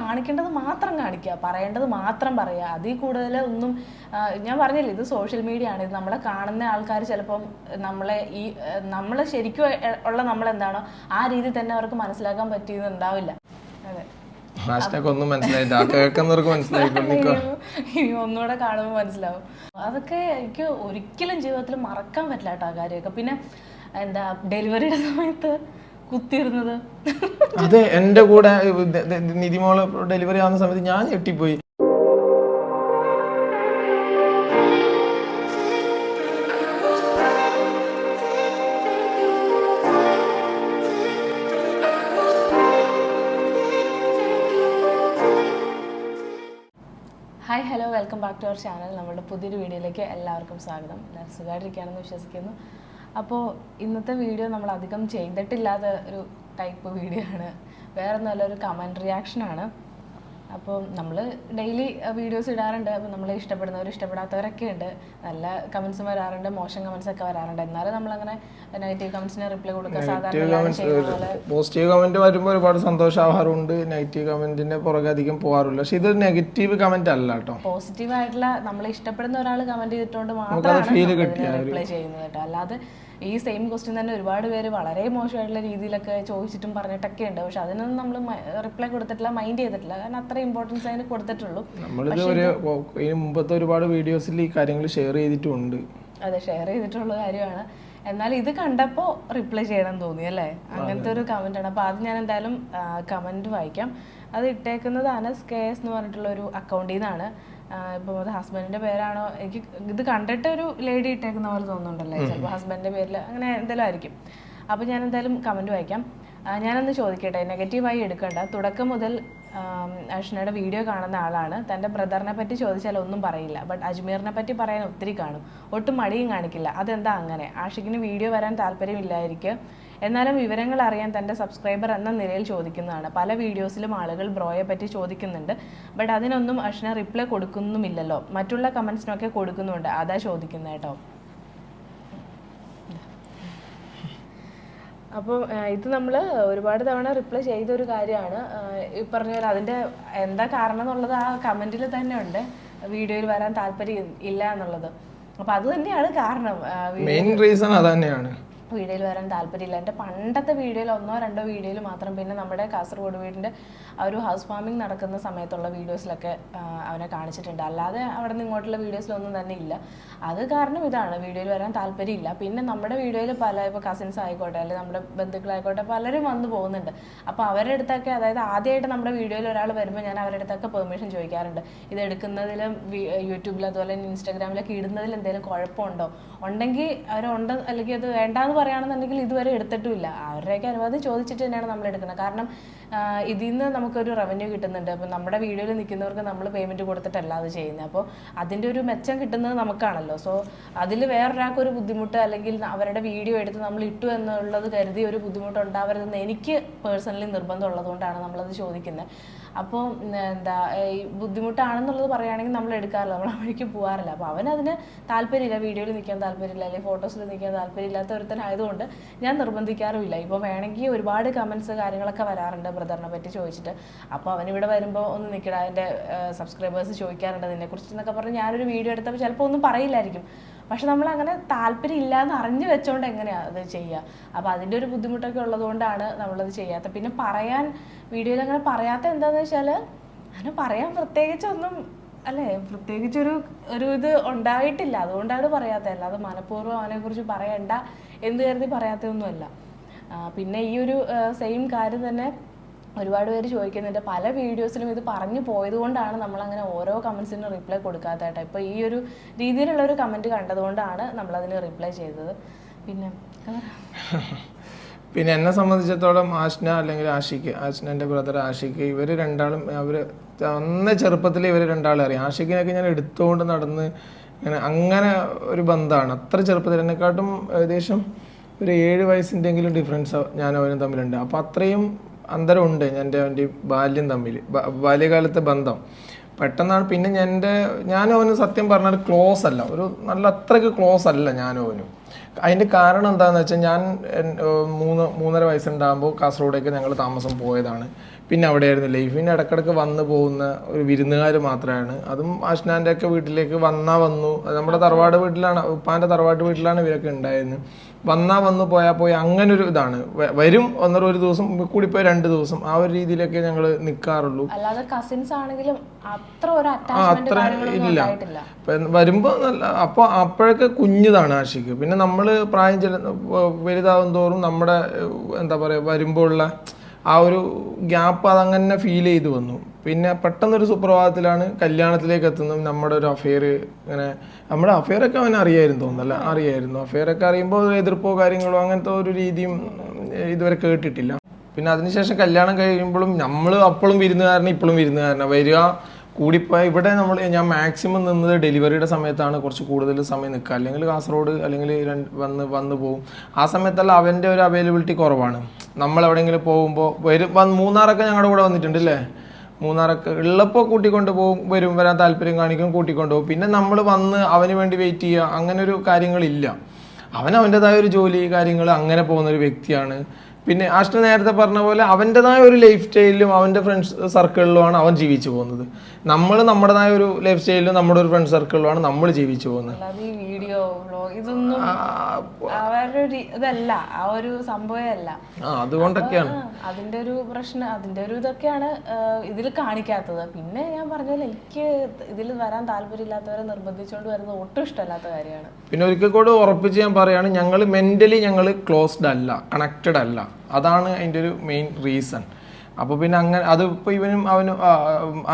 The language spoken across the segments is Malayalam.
കാണിക്കേണ്ടത് മാത്രം കാണിക്കുക, പറയേണ്ടത് മാത്രം പറയുക. അതിൽ കൂടുതൽ ഒന്നും ഞാൻ പറഞ്ഞില്ലേ, ഇത് സോഷ്യൽ മീഡിയ ആണ്. ഇത് നമ്മളെ കാണുന്ന ആൾക്കാർ ചിലപ്പം നമ്മളെ ശരിക്കും ഉള്ള നമ്മളെന്താണോ ആ രീതി തന്നെ അവർക്ക് മനസ്സിലാക്കാൻ പറ്റിയെന്ന് ഉണ്ടാവില്ല. അതെ, ഇനി ഒന്നുകൂടെ കാണുമ്പോൾ മനസ്സിലാവും. അതൊക്കെ എനിക്ക് ഒരിക്കലും ജീവിതത്തിൽ മറക്കാൻ പറ്റില്ല കേട്ടോ ആ കാര്യമൊക്കെ. പിന്നെ എന്താ ഡെലിവറിയുടെ സമയത്ത് കുത്തിയിരുന്നത്, അതെ, എന്റെ കൂടെ നിധിമോള് ഡെലിവറി ആവുന്ന സമയത്ത് ഞാൻ ഞെട്ടിപ്പോയി. Hi, hello, welcome back to our channel. നമ്മുടെ പുതിയൊരു വീഡിയോയിലേക്ക് എല്ലാവർക്കും സ്വാഗതം. എല്ലാവരും സുഖമായിട്ടിരിക്കുകയാണെന്ന് വിശ്വസിക്കുന്നു. അപ്പോൾ ഇന്നത്തെ വീഡിയോ നമ്മൾ അധികം ചെയ്തിട്ടില്ലാത്ത ഒരു ടൈപ്പ് വീഡിയോ ആണ്. വേറെ നല്ലൊരു കമൻറ്റ് റിയാക്ഷനാണ്. അപ്പോൾ നമ്മൾ ഡെയിലി വീഡിയോസ് ഇടാറുണ്ട്. അപ്പോൾ നമ്മളെ ഇഷ്ടപ്പെടുന്നവർ ഇഷ്ടപ്പെടാത്തവരൊക്കെ ഉണ്ട്. നല്ല കമൻസും വരാറുണ്ട്, മോശം കമൻസ് ഒക്കെ വരാറുണ്ട്. എന്നാലും നമ്മളങ്ങനെ നെഗറ്റീവ് കമൻസിന് റിപ്ലൈ കൊടുക്കുക സാധാരണ. പോസിറ്റീവ് കമന്റ് വരുമ്പോൾ ഒരുപാട് സന്തോഷമാവാറുണ്ട്. നെഗറ്റീവ് കമന്റിന്റെ പുറകെ അധികം പോകാറില്ല. പക്ഷെ ഇതൊരു നെഗറ്റീവ് കമന്റ് അല്ല കേട്ടോ. പോസിറ്റീവ് ആയിട്ടുള്ള നമ്മളെ ഇഷ്ടപ്പെടുന്ന ഒരാൾ കമന്റ് ചെയ്തിട്ടുകൊണ്ട് മാത്രമാണ് റിപ്ലൈ ചെയ്യുന്നത് കേട്ടോ. അല്ലാതെ ഈ സെയിം ക്വസ്റ്റ്യൻ തന്നെ ഒരുപാട് പേര് വളരെ മോശമായിട്ടുള്ള രീതിയിലൊക്കെ ചോദിച്ചിട്ടും പറഞ്ഞിട്ടൊക്കെ ഉണ്ട്. പക്ഷെ അതിനൊന്നും നമ്മൾ റിപ്ലൈ കൊടുത്തിട്ടില്ല, മൈൻഡ് ചെയ്തിട്ടില്ല. കാരണം അത്ര ഇമ്പോർട്ടൻസ് അതിന് കൊടുത്തിട്ടുള്ളൂ. മുമ്പത്തെ ഒരുപാട് വീഡിയോസിൽ ഈ കാര്യങ്ങൾ ഷെയർ ചെയ്തിട്ടുണ്ട്. അതെ, ഷെയർ ചെയ്തിട്ടുള്ള കാര്യമാണ്. എന്നാൽ ഇത് കണ്ടപ്പോൾ റിപ്ലൈ ചെയ്യണം തോന്നി അല്ലേ? അങ്ങനത്തെ ഒരു കമന്റ് ആണ്. അപ്പോൾ അത് ഞാൻ എന്തായാലും കമന്റ് വായിക്കാം. അത് ഇട്ടേക്കുന്നത് അനസ് KS എന്ന് പറഞ്ഞിട്ടുള്ള ഒരു അക്കൗണ്ടിൽ നിന്നാണ്. ഇപ്പോൾ അത് ഹസ്ബൻഡിൻ്റെ പേരാണോ, എനിക്ക് ഇത് കണ്ടിട്ട് ഒരു ലേഡി ഇട്ടേക്കുന്ന പോലെ തോന്നുന്നുണ്ടല്ലേ, ചിലപ്പോൾ ഹസ്ബൻഡിൻ്റെ പേരിൽ അങ്ങനെ എന്തെങ്കിലും ആയിരിക്കും. അപ്പോൾ ഞാൻ എന്തായാലും കമൻറ്റ് വായിക്കാം. ഞാനൊന്ന് ചോദിക്കട്ടെ, നെഗറ്റീവായി എടുക്കണ്ട. തുടക്കം മുതൽ അർച്ചനയുടെ വീഡിയോ കാണുന്ന ആളാണ്. തൻ്റെ ബ്രദറിനെ പറ്റി ചോദിച്ചാൽ ഒന്നും പറയില്ല. ബട്ട് അജ്മീറിനെ പറ്റി പറയാൻ ഒത്തിരി കാണും. ഒട്ടും മടിയും കാണിക്കില്ല. അതെന്താ അങ്ങനെ? ആഷിഖിന് വീഡിയോ വരാൻ താല്പര്യമില്ലായിരിക്കും. എന്നാലും വിവരങ്ങൾ അറിയാൻ തൻ്റെ സബ്സ്ക്രൈബർ എന്ന നിലയിൽ ചോദിക്കുന്നതാണ്. പല വീഡിയോസിലും ആളുകൾ ബ്രോയെ പറ്റി ചോദിക്കുന്നുണ്ട്. ബട്ട് അതിനൊന്നും അർച്ചന റിപ്ലൈ കൊടുക്കുന്നുമില്ലല്ലോ. മറ്റുള്ള കമൻസിനൊക്കെ കൊടുക്കുന്നുണ്ട്. അതാ ചോദിക്കുന്നത് കേട്ടോ. അപ്പോൾ ഇത് നമ്മൾ ഒരുപാട് തവണ റിപ്ലൈ ചെയ്തൊരു കാര്യമാണ്. ഈ പറഞ്ഞ പോലെ അതിൻ്റെ എന്താ കാരണം എന്നുള്ളത് ആ കമൻറ്റിൽ തന്നെ ഉണ്ട്. വീഡിയോയിൽ വരാൻ താല്പര്യം ഇല്ല എന്നുള്ളത്. അപ്പോൾ അത് തന്നെയാണ് കാരണം. മെയിൻ റീസൺ അത് തന്നെയാണ്. വീഡിയോയിൽ വരാൻ താല്പര്യമില്ല. എൻ്റെ പണ്ടത്തെ വീഡിയോയിൽ 1-2 വീഡിയോയിൽ മാത്രം, പിന്നെ നമ്മുടെ കാസർഗോഡ് വീടിൻ്റെ ആ ഒരു ഹൗസ് വാമിംഗ് നടക്കുന്ന സമയത്തുള്ള വീഡിയോസിലൊക്കെ അവനെ കാണിച്ചിട്ടുണ്ട്. അല്ലാതെ അവിടെ നിന്ന് ഇങ്ങോട്ടുള്ള വീഡിയോസിലൊന്നും തന്നെ ഇല്ല. അത് കാരണം ഇതാണ്, വീഡിയോയിൽ വരാൻ താല്പര്യമില്ല. പിന്നെ നമ്മുടെ വീഡിയോയിൽ ഇപ്പോൾ കസിൻസ് ആയിക്കോട്ടെ, അല്ലെങ്കിൽ നമ്മുടെ ബന്ധുക്കളായിക്കോട്ടെ, പലരും വന്നു പോകുന്നുണ്ട്. അപ്പോൾ അവരുടെ അടുത്തൊക്കെ, അതായത് ആദ്യമായിട്ട് നമ്മുടെ വീഡിയോയിൽ ഒരാൾ വരുമ്പോൾ ഞാൻ അവരുടെ അടുത്തൊക്കെ പെർമിഷൻ ചോദിക്കാറുണ്ട്. ഇത് എടുക്കുന്നതിലും യൂട്യൂബിൽ അതുപോലെ ഇൻസ്റ്റാഗ്രാമിലൊക്കെ ഇടുന്നതിൽ എന്തെങ്കിലും കുഴപ്പമുണ്ടോ, ഉണ്ടെങ്കിൽ അവരുണ്ട്, അല്ലെങ്കിൽ അത് വേണ്ടാന്ന് പറയുകയാണെന്നുണ്ടെങ്കിൽ ഇതുവരെ എടുത്തിട്ടുമില്ല. അവരുടെയൊക്കെ അനുവാദം ചോദിച്ചിട്ട് തന്നെയാണ് നമ്മൾ എടുക്കുന്നത്. കാരണം ഇതിൽ നിന്ന് നമുക്കൊരു റവന്യൂ കിട്ടുന്നുണ്ട്. അപ്പോൾ നമ്മുടെ വീഡിയോയിൽ നിൽക്കുന്നവർക്ക് നമ്മൾ പേയ്മെൻറ്റ് കൊടുത്തിട്ടല്ല അത് ചെയ്യുന്നത്. അപ്പോൾ അതിൻ്റെ ഒരു മെച്ചം കിട്ടുന്നത് നമുക്കാണല്ലോ. സോ അതിൽ വേറൊരാൾക്കൊരു ബുദ്ധിമുട്ട്, അല്ലെങ്കിൽ അവരുടെ വീഡിയോ എടുത്ത് നമ്മൾ ഇട്ടു എന്നുള്ളത് കരുതി ഒരു ബുദ്ധിമുട്ട് ഉണ്ടാവരുതെന്ന് എനിക്ക് പേഴ്സണലി നിർബന്ധം ഉള്ളതുകൊണ്ടാണ് നമ്മളത് ചോദിക്കുന്നത്. അപ്പോൾ എന്താ ഈ ബുദ്ധിമുട്ടാണെന്നുള്ളത് പറയുകയാണെങ്കിൽ നമ്മൾ എടുക്കാറില്ല, നമ്മൾ വഴിക്ക് പോകാറില്ല. അപ്പോൾ അവനതിന് താല്പര്യമില്ല, വീഡിയോയിൽ നിൽക്കാൻ താല്പര്യമില്ല, അല്ലെങ്കിൽ ഫോട്ടോസിൽ നിൽക്കാൻ താല്പര്യമില്ലാത്ത ഒരുത്തനായതുകൊണ്ട് ഞാൻ നിർബന്ധിക്കാറുമില്ല. ഇപ്പോൾ വേണമെങ്കിൽ ഒരുപാട് കമൻസ് കാര്യങ്ങളൊക്കെ വരാറുണ്ട് ബ്രദറിനെ പറ്റി ചോദിച്ചിട്ട്. അപ്പോൾ അവനിവിടെ വരുമ്പോൾ ഒന്ന് നിൽക്കട, അതിൻ്റെ സബ്സ്ക്രൈബേഴ്സ് ചോദിക്കാറുണ്ട് ഇതിനെക്കുറിച്ച് എന്നൊക്കെ പറഞ്ഞ് ഞാനൊരു വീഡിയോ എടുത്തപ്പോൾ ചിലപ്പോൾ ഒന്നും പറയില്ലായിരിക്കും. പക്ഷെ നമ്മൾ അങ്ങനെ താല്പര്യം ഇല്ലയെന്ന് അറിഞ്ഞു വെച്ചോണ്ട് എങ്ങനെയാണ് അത് ചെയ്യുക? അപ്പോൾ അതിൻ്റെ ഒരു ബുദ്ധിമുട്ടൊക്കെ ഉള്ളതുകൊണ്ടാണ് നമ്മളത് ചെയ്യാത്തത്. പിന്നെ പറയാൻ വീഡിയോയിൽ അങ്ങനെ പറയാത്ത എന്താണെന്ന് വെച്ചാൽ, അങ്ങനെ പറയാൻ പ്രത്യേകിച്ചൊന്നും അല്ലേ, പ്രത്യേകിച്ചൊരു ഇത് ഉണ്ടായിട്ടില്ല, അതുകൊണ്ടാണ് പറയാത്തത്. അല്ലാതെ മനഃപൂർവ്വം അവനെക്കുറിച്ച് പറയണ്ട എന്ന് കരുതി പറയാത്തതൊന്നുമല്ല. പിന്നെ ഈ ഒരു സെയിം കാര്യം തന്നെ ഒരുപാട് പേര് ചോദിക്കുന്നുണ്ട്. പല വീഡിയോസിലും ഇത് പറഞ്ഞു പോയത് കൊണ്ടാണ് നമ്മളങ്ങനെ ഓരോ കമൻസിനും റിപ്ലൈ കൊടുക്കാത്തതായിട്ട്. ഇപ്പോൾ ഈ ഒരു രീതിയിലുള്ളൊരു കമൻറ്റ് കണ്ടതുകൊണ്ടാണ് നമ്മളതിന് റിപ്ലൈ ചെയ്തത്. പിന്നെ എന്നെ സംബന്ധിച്ചിടത്തോളം ആഷ്ന അല്ലെങ്കിൽ ആഷ്നൻ്റെ ബ്രദർ ആഷിഖ്, ഇവർ രണ്ടാളും ചെറുപ്പത്തിൽ ഇവർ രണ്ടാളും അറിയാം. ആഷിഖിനൊക്കെ ഞാൻ എടുത്തുകൊണ്ട് നടന്ന് അങ്ങനെ ഒരു ബന്ധമാണ്. അത്ര ചെറുപ്പത്തിൽ എന്നെക്കാട്ടും ഏകദേശം ഒരു 7 വയസ്സിൻ്റെങ്കിലും ഡിഫറൻസ് ഞാൻ അവനും തമ്മിലുണ്ട്. അപ്പോൾ അത്രയും അന്തരമുണ്ട് എൻ്റെ ബാല്യം തമ്മിൽ, ബാല്യകാലത്തെ ബന്ധം. പെട്ടെന്നാണ് പിന്നെ ഞാനും അവനും സത്യം പറഞ്ഞാൽ ക്ലോസ് അല്ല, ഒരു നല്ല അത്രയ്ക്ക് ക്ലോസ് അല്ല ഞാനും അവനും. അതിൻ്റെ കാരണം എന്താണെന്ന് വെച്ചാൽ, ഞാൻ 3.5 വയസ്സുണ്ടാകുമ്പോൾ കാസർഗോഡേക്ക് ഞങ്ങൾ താമസം പോയതാണ്. പിന്നെ അവിടെയായിരുന്നു ലൈഫ്. പിന്നെ ഇടക്കിടക്ക് വന്നു പോകുന്ന ഒരു വിരുന്നുകാർ മാത്രമാണ്. അതും ആഷ്നാൻ്റെ ഒക്കെ വീട്ടിലേക്ക് വന്നു. അത് നമ്മുടെ തറവാട് വീട്ടിലാണ്, ഉപ്പാൻ്റെ തറവാട്ട് വീട്ടിലാണ് ഇവരൊക്കെ ഉണ്ടായിരുന്നത്. വന്നു പോയാൽ പോയി അങ്ങനെ ഒരു ഇതാണ്. വരും ഒരു ദിവസം കൂടിപ്പോയി 2 ദിവസം, ആ ഒരു രീതിയിലൊക്കെ ഞങ്ങൾ നിൽക്കാറുള്ളൂ. അല്ലാതെ കസിൻസ് ആണെങ്കിലും അത്ര ഇല്ല. വരുമ്പോൾ നല്ല അപ്പോൾ അപ്പോഴൊക്കെ കുഞ്ഞതാണ് ആഷിക്ക്. പിന്നെ നമ്മൾ പ്രായം വലുതാവും തോറും നമ്മുടെ എന്താ പറയുക വരുമ്പോൾ ഉള്ള ആ ഒരു ഗ്യാപ്പ് അതങ്ങനെ ഫീൽ ചെയ്ത് വന്നു. പിന്നെ പെട്ടെന്നൊരു സുപ്രഭാതത്തിലാണ് കല്യാണത്തിലേക്ക് എത്തുന്നത്. നമ്മുടെ ഒരു അഫെയർ ഇങ്ങനെ, നമ്മുടെ അഫെയറൊക്കെ അവൻ അറിയായിരുന്നു തോന്നുന്നല്ല, അറിയായിരുന്നു. അഫെയറൊക്കെ അറിയുമ്പോൾ എതിർപ്പോ കാര്യങ്ങളോ അങ്ങനത്തെ ഒരു രീതിയും ഇതുവരെ കേട്ടിട്ടില്ല. പിന്നെ അതിനുശേഷം കല്യാണം കഴിയുമ്പോഴും നമ്മൾ അപ്പോഴും വിരുന്നുകാരനെ ഇപ്പോഴും വിരുന്നുകാരനാണ് വരിക. കൂടിപ്പോയി ഇവിടെ ഞാൻ മാക്സിമം നിന്നത് ഡെലിവറിയുടെ സമയത്താണ് കുറച്ച് കൂടുതൽ സമയം നിൽക്കുക. അല്ലെങ്കിൽ കാസർഗോഡ് അല്ലെങ്കിൽ വന്ന് പോകും. ആ സമയത്തല്ല അവൻ്റെ ഒരു അവൈലബിലിറ്റി കുറവാണ്. നമ്മൾ എവിടെയെങ്കിലും പോകുമ്പോൾ മൂന്നാറൊക്കെ ഞങ്ങളുടെ കൂടെ വന്നിട്ടുണ്ട് അല്ലേ. മൂന്നാറൊക്കെ ഉള്ളപ്പോൾ കൂട്ടിക്കൊണ്ട് പോകും, വരാൻ താല്പര്യം കാണിക്കും, കൂട്ടിക്കൊണ്ട് പോകും. പിന്നെ നമ്മൾ വന്ന് അവന് വേണ്ടി വെയിറ്റ് ചെയ്യുക അങ്ങനെ ഒരു കാര്യങ്ങളില്ല. അവൻ്റെതായ ഒരു ജോലി കാര്യങ്ങൾ അങ്ങനെ പോകുന്നൊരു വ്യക്തിയാണ്. പിന്നെ ആഷ്ന നേരത്തെ പറഞ്ഞ പോലെ അവൻ്റെതായ ഒരു ലൈഫ് സ്റ്റൈലിലും അവൻ്റെ ഫ്രണ്ട്സ് സർക്കിളിലുമാണ് അവൻ ജീവിച്ചു പോകുന്നത്. നമ്മൾ നമ്മുടേതായ ഒരു ലൈഫ് സ്റ്റൈലിലും നമ്മുടെ ഒരു ഫ്രണ്ട് സർക്കിളിലുമാണ് നമ്മൾ ജീവിച്ചു പോകുന്നത്. ഇതല്ല ആ ഒരു സംഭവമല്ല. അതുകൊണ്ടൊക്കെയാണ് അതിന്റെ ഒരു പ്രശ്നം, അതിന്റെ ഒരു ഇതൊക്കെയാണ് ഇതിൽ കാണിക്കാത്തത്. പിന്നെ ഞാൻ പറഞ്ഞാൽ എനിക്ക് ഇതിൽ വരാൻ താല്പര്യമില്ലാത്തവരെ നിർബന്ധിച്ചുകൊണ്ട് വരുന്നത് ഒട്ടും ഇഷ്ടമല്ലാത്ത കാര്യമാണ്. പിന്നെ ഒരിക്കൽ കൂടെ ഉറപ്പിച്ച് ഞാൻ പറയുകയാണ്, ഞങ്ങൾ മെന്റലി ക്ലോസ്ഡ് അല്ല, കണക്റ്റഡ് അല്ല. അതാണ് അതിൻ്റെ ഒരു മെയിൻ റീസൺ. അപ്പോൾ പിന്നെ അങ്ങനെ അതിപ്പോൾ അവനും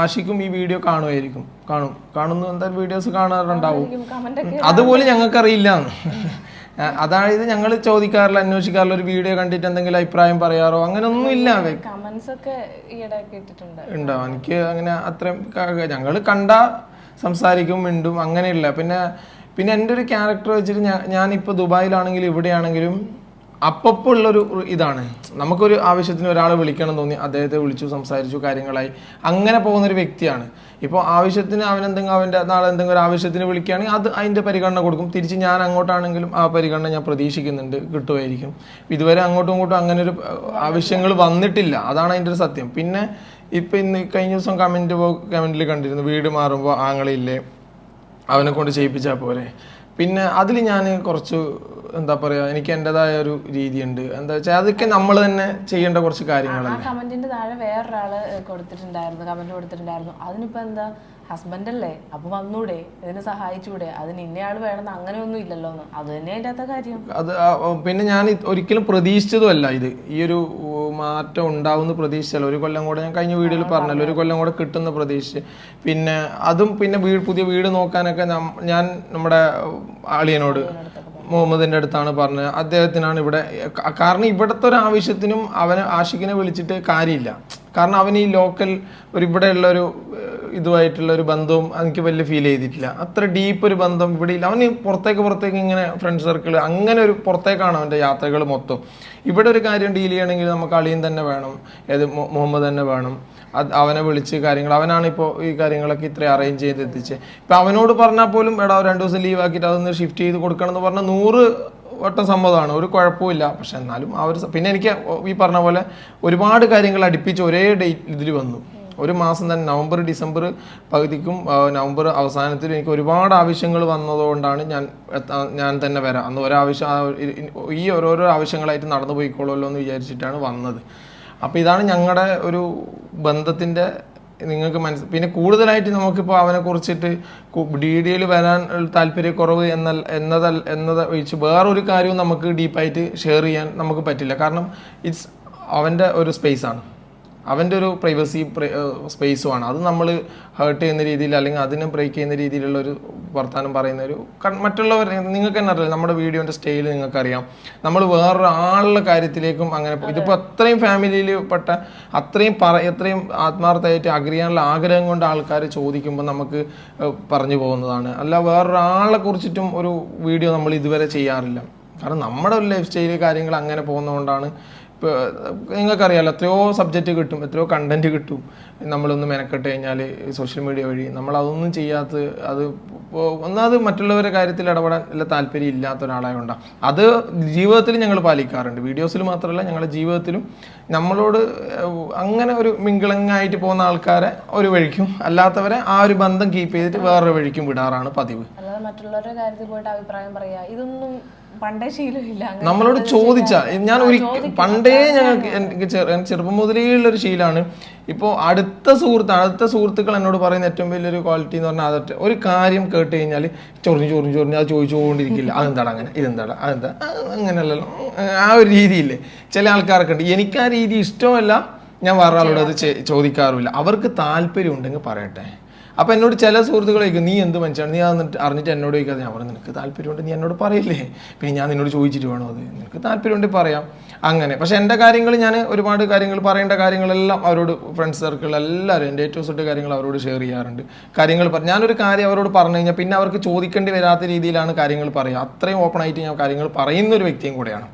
ആഷിക്കും ഈ വീഡിയോ കാണുന്നു എന്തായാലും വീഡിയോസ് കാണാറുണ്ടാവും. അതുപോലെ ഞങ്ങൾക്കറിയില്ല. അതായത് ഞങ്ങൾ ചോദിക്കാറില്ല, അന്വേഷിക്കാറില്ല. ഒരു വീഡിയോ കണ്ടിട്ട് എന്തെങ്കിലും അഭിപ്രായം പറയാറോ അങ്ങനെയൊന്നും ഇല്ല. ഉണ്ടാവും. എനിക്ക് അങ്ങനെ അത്രയും ഞങ്ങൾ സംസാരിക്കും, മിണ്ടും, അങ്ങനെയില്ല. പിന്നെ എൻ്റെ ഒരു ക്യാരക്ടർ വെച്ചിട്ട് ഞാനിപ്പോൾ ദുബായിലാണെങ്കിലും ഇവിടെയാണെങ്കിലും അപ്പോൾ ഉള്ളൊരു ഇതാണ്. നമുക്കൊരു ആവശ്യത്തിന് ഒരാളെ വിളിക്കണം തോന്നി, അദ്ദേഹത്തെ വിളിച്ചു, സംസാരിച്ചു, കാര്യങ്ങളായി, അങ്ങനെ പോകുന്നൊരു വ്യക്തിയാണ്. ഇപ്പോൾ ആവശ്യത്തിന് അവൻ്റെ നാളെ എന്തെങ്കിലും ഒരു ആവശ്യത്തിന് വിളിക്കുകയാണെങ്കിൽ അത് അതിൻ്റെ പരിഗണന കൊടുക്കും. തിരിച്ച് ഞാൻ അങ്ങോട്ടാണെങ്കിലും ആ പരിഗണന ഞാൻ പ്രതീക്ഷിക്കുന്നുണ്ട്, കിട്ടുമായിരിക്കും. ഇതുവരെ അങ്ങോട്ടും ഇങ്ങോട്ടും അങ്ങനെ ഒരു ആവശ്യങ്ങൾ വന്നിട്ടില്ല. അതാണ് അതിൻ്റെ ഒരു സത്യം. പിന്നെ ഇന്ന് കഴിഞ്ഞ ദിവസം കമൻറ്റിൽ കണ്ടിരുന്നു, വീട് മാറുമ്പോൾ ആങ്ങളില്ലേ അവനെ കൊണ്ട് ചെയ്യിപ്പിച്ചാൽ പോരെ. പിന്നെ അതിൽ ഞാൻ കുറച്ച് എന്താ പറയുക, എനിക്ക് എൻ്റെതായ ഒരു രീതിയുണ്ട്. എന്താ വെച്ചാൽ അതൊക്കെ നമ്മൾ തന്നെ ചെയ്യേണ്ട കുറച്ച് കാര്യങ്ങളല്ലേ. കമന്റിന്റെ താഴെ വേറൊരാള് കമന്റ് കൊടുത്തിട്ടുണ്ടായിരുന്നു, അതിനിപ്പോ എന്താ ഹസ്ബൻഡ് അല്ലേ, അപ്പൊ വന്നൂടെ, ഇതിനെ സഹായിച്ചൂടെ, അതിന് ഇന്നയാൾ വേണമെന്ന് അങ്ങനെയൊന്നും ഇല്ലല്ലോ എന്ന്. അത് തന്നെ അതിൻ്റെ അകത്തെ കാര്യം. അത് പിന്നെ ഞാൻ ഒരിക്കലും പ്രതീക്ഷിച്ചതുമല്ല ഇത്, ഈ ഒരു മാറ്റം ഉണ്ടാവുമെന്ന് പ്രതീക്ഷിച്ചല്ലോ. ഒരു കൊല്ലം കൂടെ, ഞാൻ കഴിഞ്ഞ വീഡിയോയിൽ പറഞ്ഞല്ലോ, ഒരു കൊല്ലം കൂടെ കിട്ടുന്ന പ്രതീക്ഷിച്ച്. പിന്നെ അതും പിന്നെ പുതിയ വീട് നോക്കാനൊക്കെ ഞാൻ നമ്മുടെ ആളിയനോട് മുഹമ്മദിൻ്റെ അടുത്താണ് പറഞ്ഞത്. അദ്ദേഹത്തിനാണ് ഇവിടെ, കാരണം ഇവിടുത്തെ ഒരു ആവശ്യത്തിനും ആഷിഖിനെ വിളിച്ചിട്ട് കാര്യമില്ല. കാരണം അവന് ഈ ലോക്കൽ ഇവിടെയുള്ള ഒരു ഇതുമായിട്ടുള്ള ഒരു ബന്ധവും എനിക്ക് വലിയ ഫീൽ ചെയ്തിട്ടില്ല. അത്ര ഡീപ്പ് ഒരു ബന്ധം ഇവിടെ ഇല്ല. അവന് പുറത്തേക്ക് ഇങ്ങനെ ഫ്രണ്ട് സർക്കിൾ അങ്ങനെ ഒരു പുറത്തേക്കാണ് അവൻ്റെ യാത്രകൾ മൊത്തം. ഇവിടെ ഒരു കാര്യം ഡീൽ ചെയ്യണമെങ്കിൽ നമുക്ക് അളിയൻ തന്നെ വേണം, മുഹമ്മദ് തന്നെ വേണം. അവനെ വിളിച്ച് കാര്യങ്ങൾ, അവനാണ് ഇപ്പോൾ ഈ കാര്യങ്ങളൊക്കെ ഇത്ര അറേഞ്ച് ചെയ്ത് എത്തിച്ചത്. ഇപ്പം അവനോട് പറഞ്ഞാൽ പോലും 2 ദിവസം ലീവ് ആക്കിയിട്ട് അതൊന്ന് ഷിഫ്റ്റ് ചെയ്ത് കൊടുക്കണം എന്ന് പറഞ്ഞാൽ 100 വട്ടം സമ്മതമാണ്, ഒരു കുഴപ്പമില്ല. പക്ഷെ എന്നാലും പിന്നെ എനിക്ക് ഈ പറഞ്ഞ പോലെ ഒരുപാട് കാര്യങ്ങൾ അടുപ്പിച്ച് ഒരേ ഡേറ്റ് ഇതിൽ വന്നു. ഒരു മാസം തന്നെ നവംബർ ഡിസംബർ പകുതിക്കും നവംബർ അവസാനത്തിലും എനിക്ക് ഒരുപാട് ആവശ്യങ്ങൾ വന്നതുകൊണ്ടാണ് ഞാൻ തന്നെ വരാം. അന്ന് ഈ ഓരോരോ ആവശ്യങ്ങളായിട്ട് നടന്നു പോയിക്കോളുമല്ലോ എന്ന് വിചാരിച്ചിട്ടാണ് വന്നത്. അപ്പോൾ ഇതാണ് ഞങ്ങളുടെ ഒരു ബന്ധത്തിൻ്റെ നിങ്ങൾക്ക് പിന്നെ കൂടുതലായിട്ട് നമുക്കിപ്പോൾ അവനെ കുറിച്ചിട്ട് ഡീറ്റെയിൽ വരാൻ താല്പര്യക്കുറവ് എന്നത് ഒഴിച്ച് വേറൊരു കാര്യവും നമുക്ക് ഡീപ്പായിട്ട് ഷെയർ ചെയ്യാൻ നമുക്ക് പറ്റില്ല. കാരണം അവൻ്റെ ഒരു സ്പേസാണ്, അവൻ്റെ ഒരു പ്രൈവസി സ്പേസുമാണ്. അത് നമ്മൾ ഹേർട്ട് ചെയ്യുന്ന രീതിയിൽ അല്ലെങ്കിൽ അതിനെ ബ്രേക്ക് ചെയ്യുന്ന രീതിയിലുള്ള ഒരു വർത്തമാനം പറയുന്ന ഒരു മറ്റുള്ളവർ നിങ്ങൾക്ക് തന്നെ അറിയില്ല. നമ്മുടെ വീഡിയോൻ്റെ സ്റ്റൈൽ നിങ്ങൾക്കറിയാം. നമ്മൾ വേറൊരാളുടെ കാര്യത്തിലേക്കും അങ്ങനെ ഇതിപ്പോൾ അത്രയും ഫാമിലിയിൽ പെട്ട എത്രയും ആത്മാർത്ഥമായിട്ട് ചെയ്യാനുള്ള ആഗ്രഹം കൊണ്ട് ആൾക്കാർ ചോദിക്കുമ്പോൾ നമുക്ക് പറഞ്ഞു പോകുന്നതാണ്. അല്ല വേറൊരാളെ കുറിച്ചിട്ടും ഒരു വീഡിയോ നമ്മൾ ഇതുവരെ ചെയ്യാറില്ല. കാരണം നമ്മുടെ ഒരു ലൈഫ് സ്റ്റൈൽ കാര്യങ്ങൾ അങ്ങനെ പോകുന്നതുകൊണ്ടാണ് നിങ്ങൾക്കറിയാലോ എത്രയോ സബ്ജക്റ്റ് കിട്ടും, എത്രയോ കണ്ടന്റ് കിട്ടും നമ്മളൊന്ന് മെനക്കെട്ട് കഴിഞ്ഞാൽ സോഷ്യൽ മീഡിയ വഴി. നമ്മൾ അതൊന്നും ചെയ്യാത്ത, അത് ഒന്നാമത് മറ്റുള്ളവരുടെ കാര്യത്തിൽ ഇടപെടാൻ എല്ലാ താല്പര്യം ഇല്ലാത്ത ഒരാളായതുകൊണ്ടാണ്. അത് ജീവിതത്തിൽ ഞങ്ങൾ പാലിക്കാറുണ്ട്, വീഡിയോസിൽ മാത്രമല്ല ഞങ്ങളുടെ ജീവിതത്തിലും. നമ്മളോട് അങ്ങനെ ഒരു മിങ്കിളങ്ങായിട്ട് പോകുന്ന ആൾക്കാരെ ഒരു വഴിക്കും, അല്ലാത്തവരെ ആ ഒരു ബന്ധം കീപ്പ് ചെയ്തിട്ട് വേറൊരു വഴിക്കും വിടാറാണ് പതിവ്. അല്ലാതെ മറ്റുള്ളവരുടെ കാര്യത്തിൽ പോയിട്ട് അഭിപ്രായം പറയാ, ഇതൊന്നും പണ്ടേ ശീലമില്ല. നമ്മളോട് ചോദിച്ചാൽ ഞാൻ പണ്ടേ ഞങ്ങൾക്ക് എനിക്ക് ചെറുപ്പം മുതലേ ഉള്ളൊരു ശീലമാണ്. ഇപ്പോൾ അടുത്ത സുഹൃത്തുക്കൾ എന്നോട് പറയുന്ന ഏറ്റവും വലിയൊരു ക്വാളിറ്റി എന്ന് പറഞ്ഞാൽ അതൊക്കെ ഒരു കാര്യം കേട്ട് കഴിഞ്ഞാൽ ചൊറിഞ്ഞ് അത് ചോദിച്ചുകൊണ്ടിരിക്കില്ല. അതെന്താടാ അങ്ങനെ, ഇതെന്താടാ, അതെന്താ അങ്ങനെയല്ലല്ലോ, ആ ഒരു രീതിയില്ലേ ചില ആൾക്കാരൊക്കെ ഉണ്ട്. എനിക്ക് ആ രീതി ഇഷ്ടമല്ല, ഞാൻ വേറെ ആളോട് അത് ചോദിക്കാറുമില്ല. അവർക്ക് താല്പര്യം ഉണ്ടെങ്കിൽ പറയട്ടെ. അപ്പം എന്നോട് ചില സുഹൃത്തുക്കൾ ചോദിക്കും, നീ എന്ത് മനുഷ്യമാണ്, നീ അന്നിട്ട് അറിഞ്ഞിട്ട് എന്നോട് ചോദിക്കാതെ. ഞാൻ പറഞ്ഞു, നിനക്ക് താല്പര്യമുണ്ട് നീ എന്നോട് പറയില്ലേ, പിന്നെ ഞാൻ നിന്നോട് ചോദിച്ചിട്ട് വേണോ, അത് നിനക്ക് താല്പര്യമുണ്ടെങ്കിൽ പറയാം അങ്ങനെ. പക്ഷെ എൻ്റെ കാര്യങ്ങൾ ഞാൻ ഒരുപാട് കാര്യങ്ങൾ പറയേണ്ട കാര്യങ്ങളെല്ലാം അവരോട്, ഫ്രണ്ട്സ് സർക്കിൾ എല്ലാവരും എൻ്റെ ഏറ്റവും സുട്ട് കാര്യങ്ങൾ അവരോട് ഷെയർ ചെയ്യാറുണ്ട്. കാര്യങ്ങൾ ഞാനൊരു കാര്യം അവരോട് പറഞ്ഞു കഴിഞ്ഞാൽ പിന്നെ അവർക്ക് ചോദിക്കേണ്ടി വരാത്ത രീതിയിലാണ് കാര്യങ്ങൾ പറയുക. അത്രയും ഓപ്പണായിട്ട് ഞാൻ കാര്യങ്ങൾ പറയുന്ന ഒരു വ്യക്തിയും കൂടെയാണ്.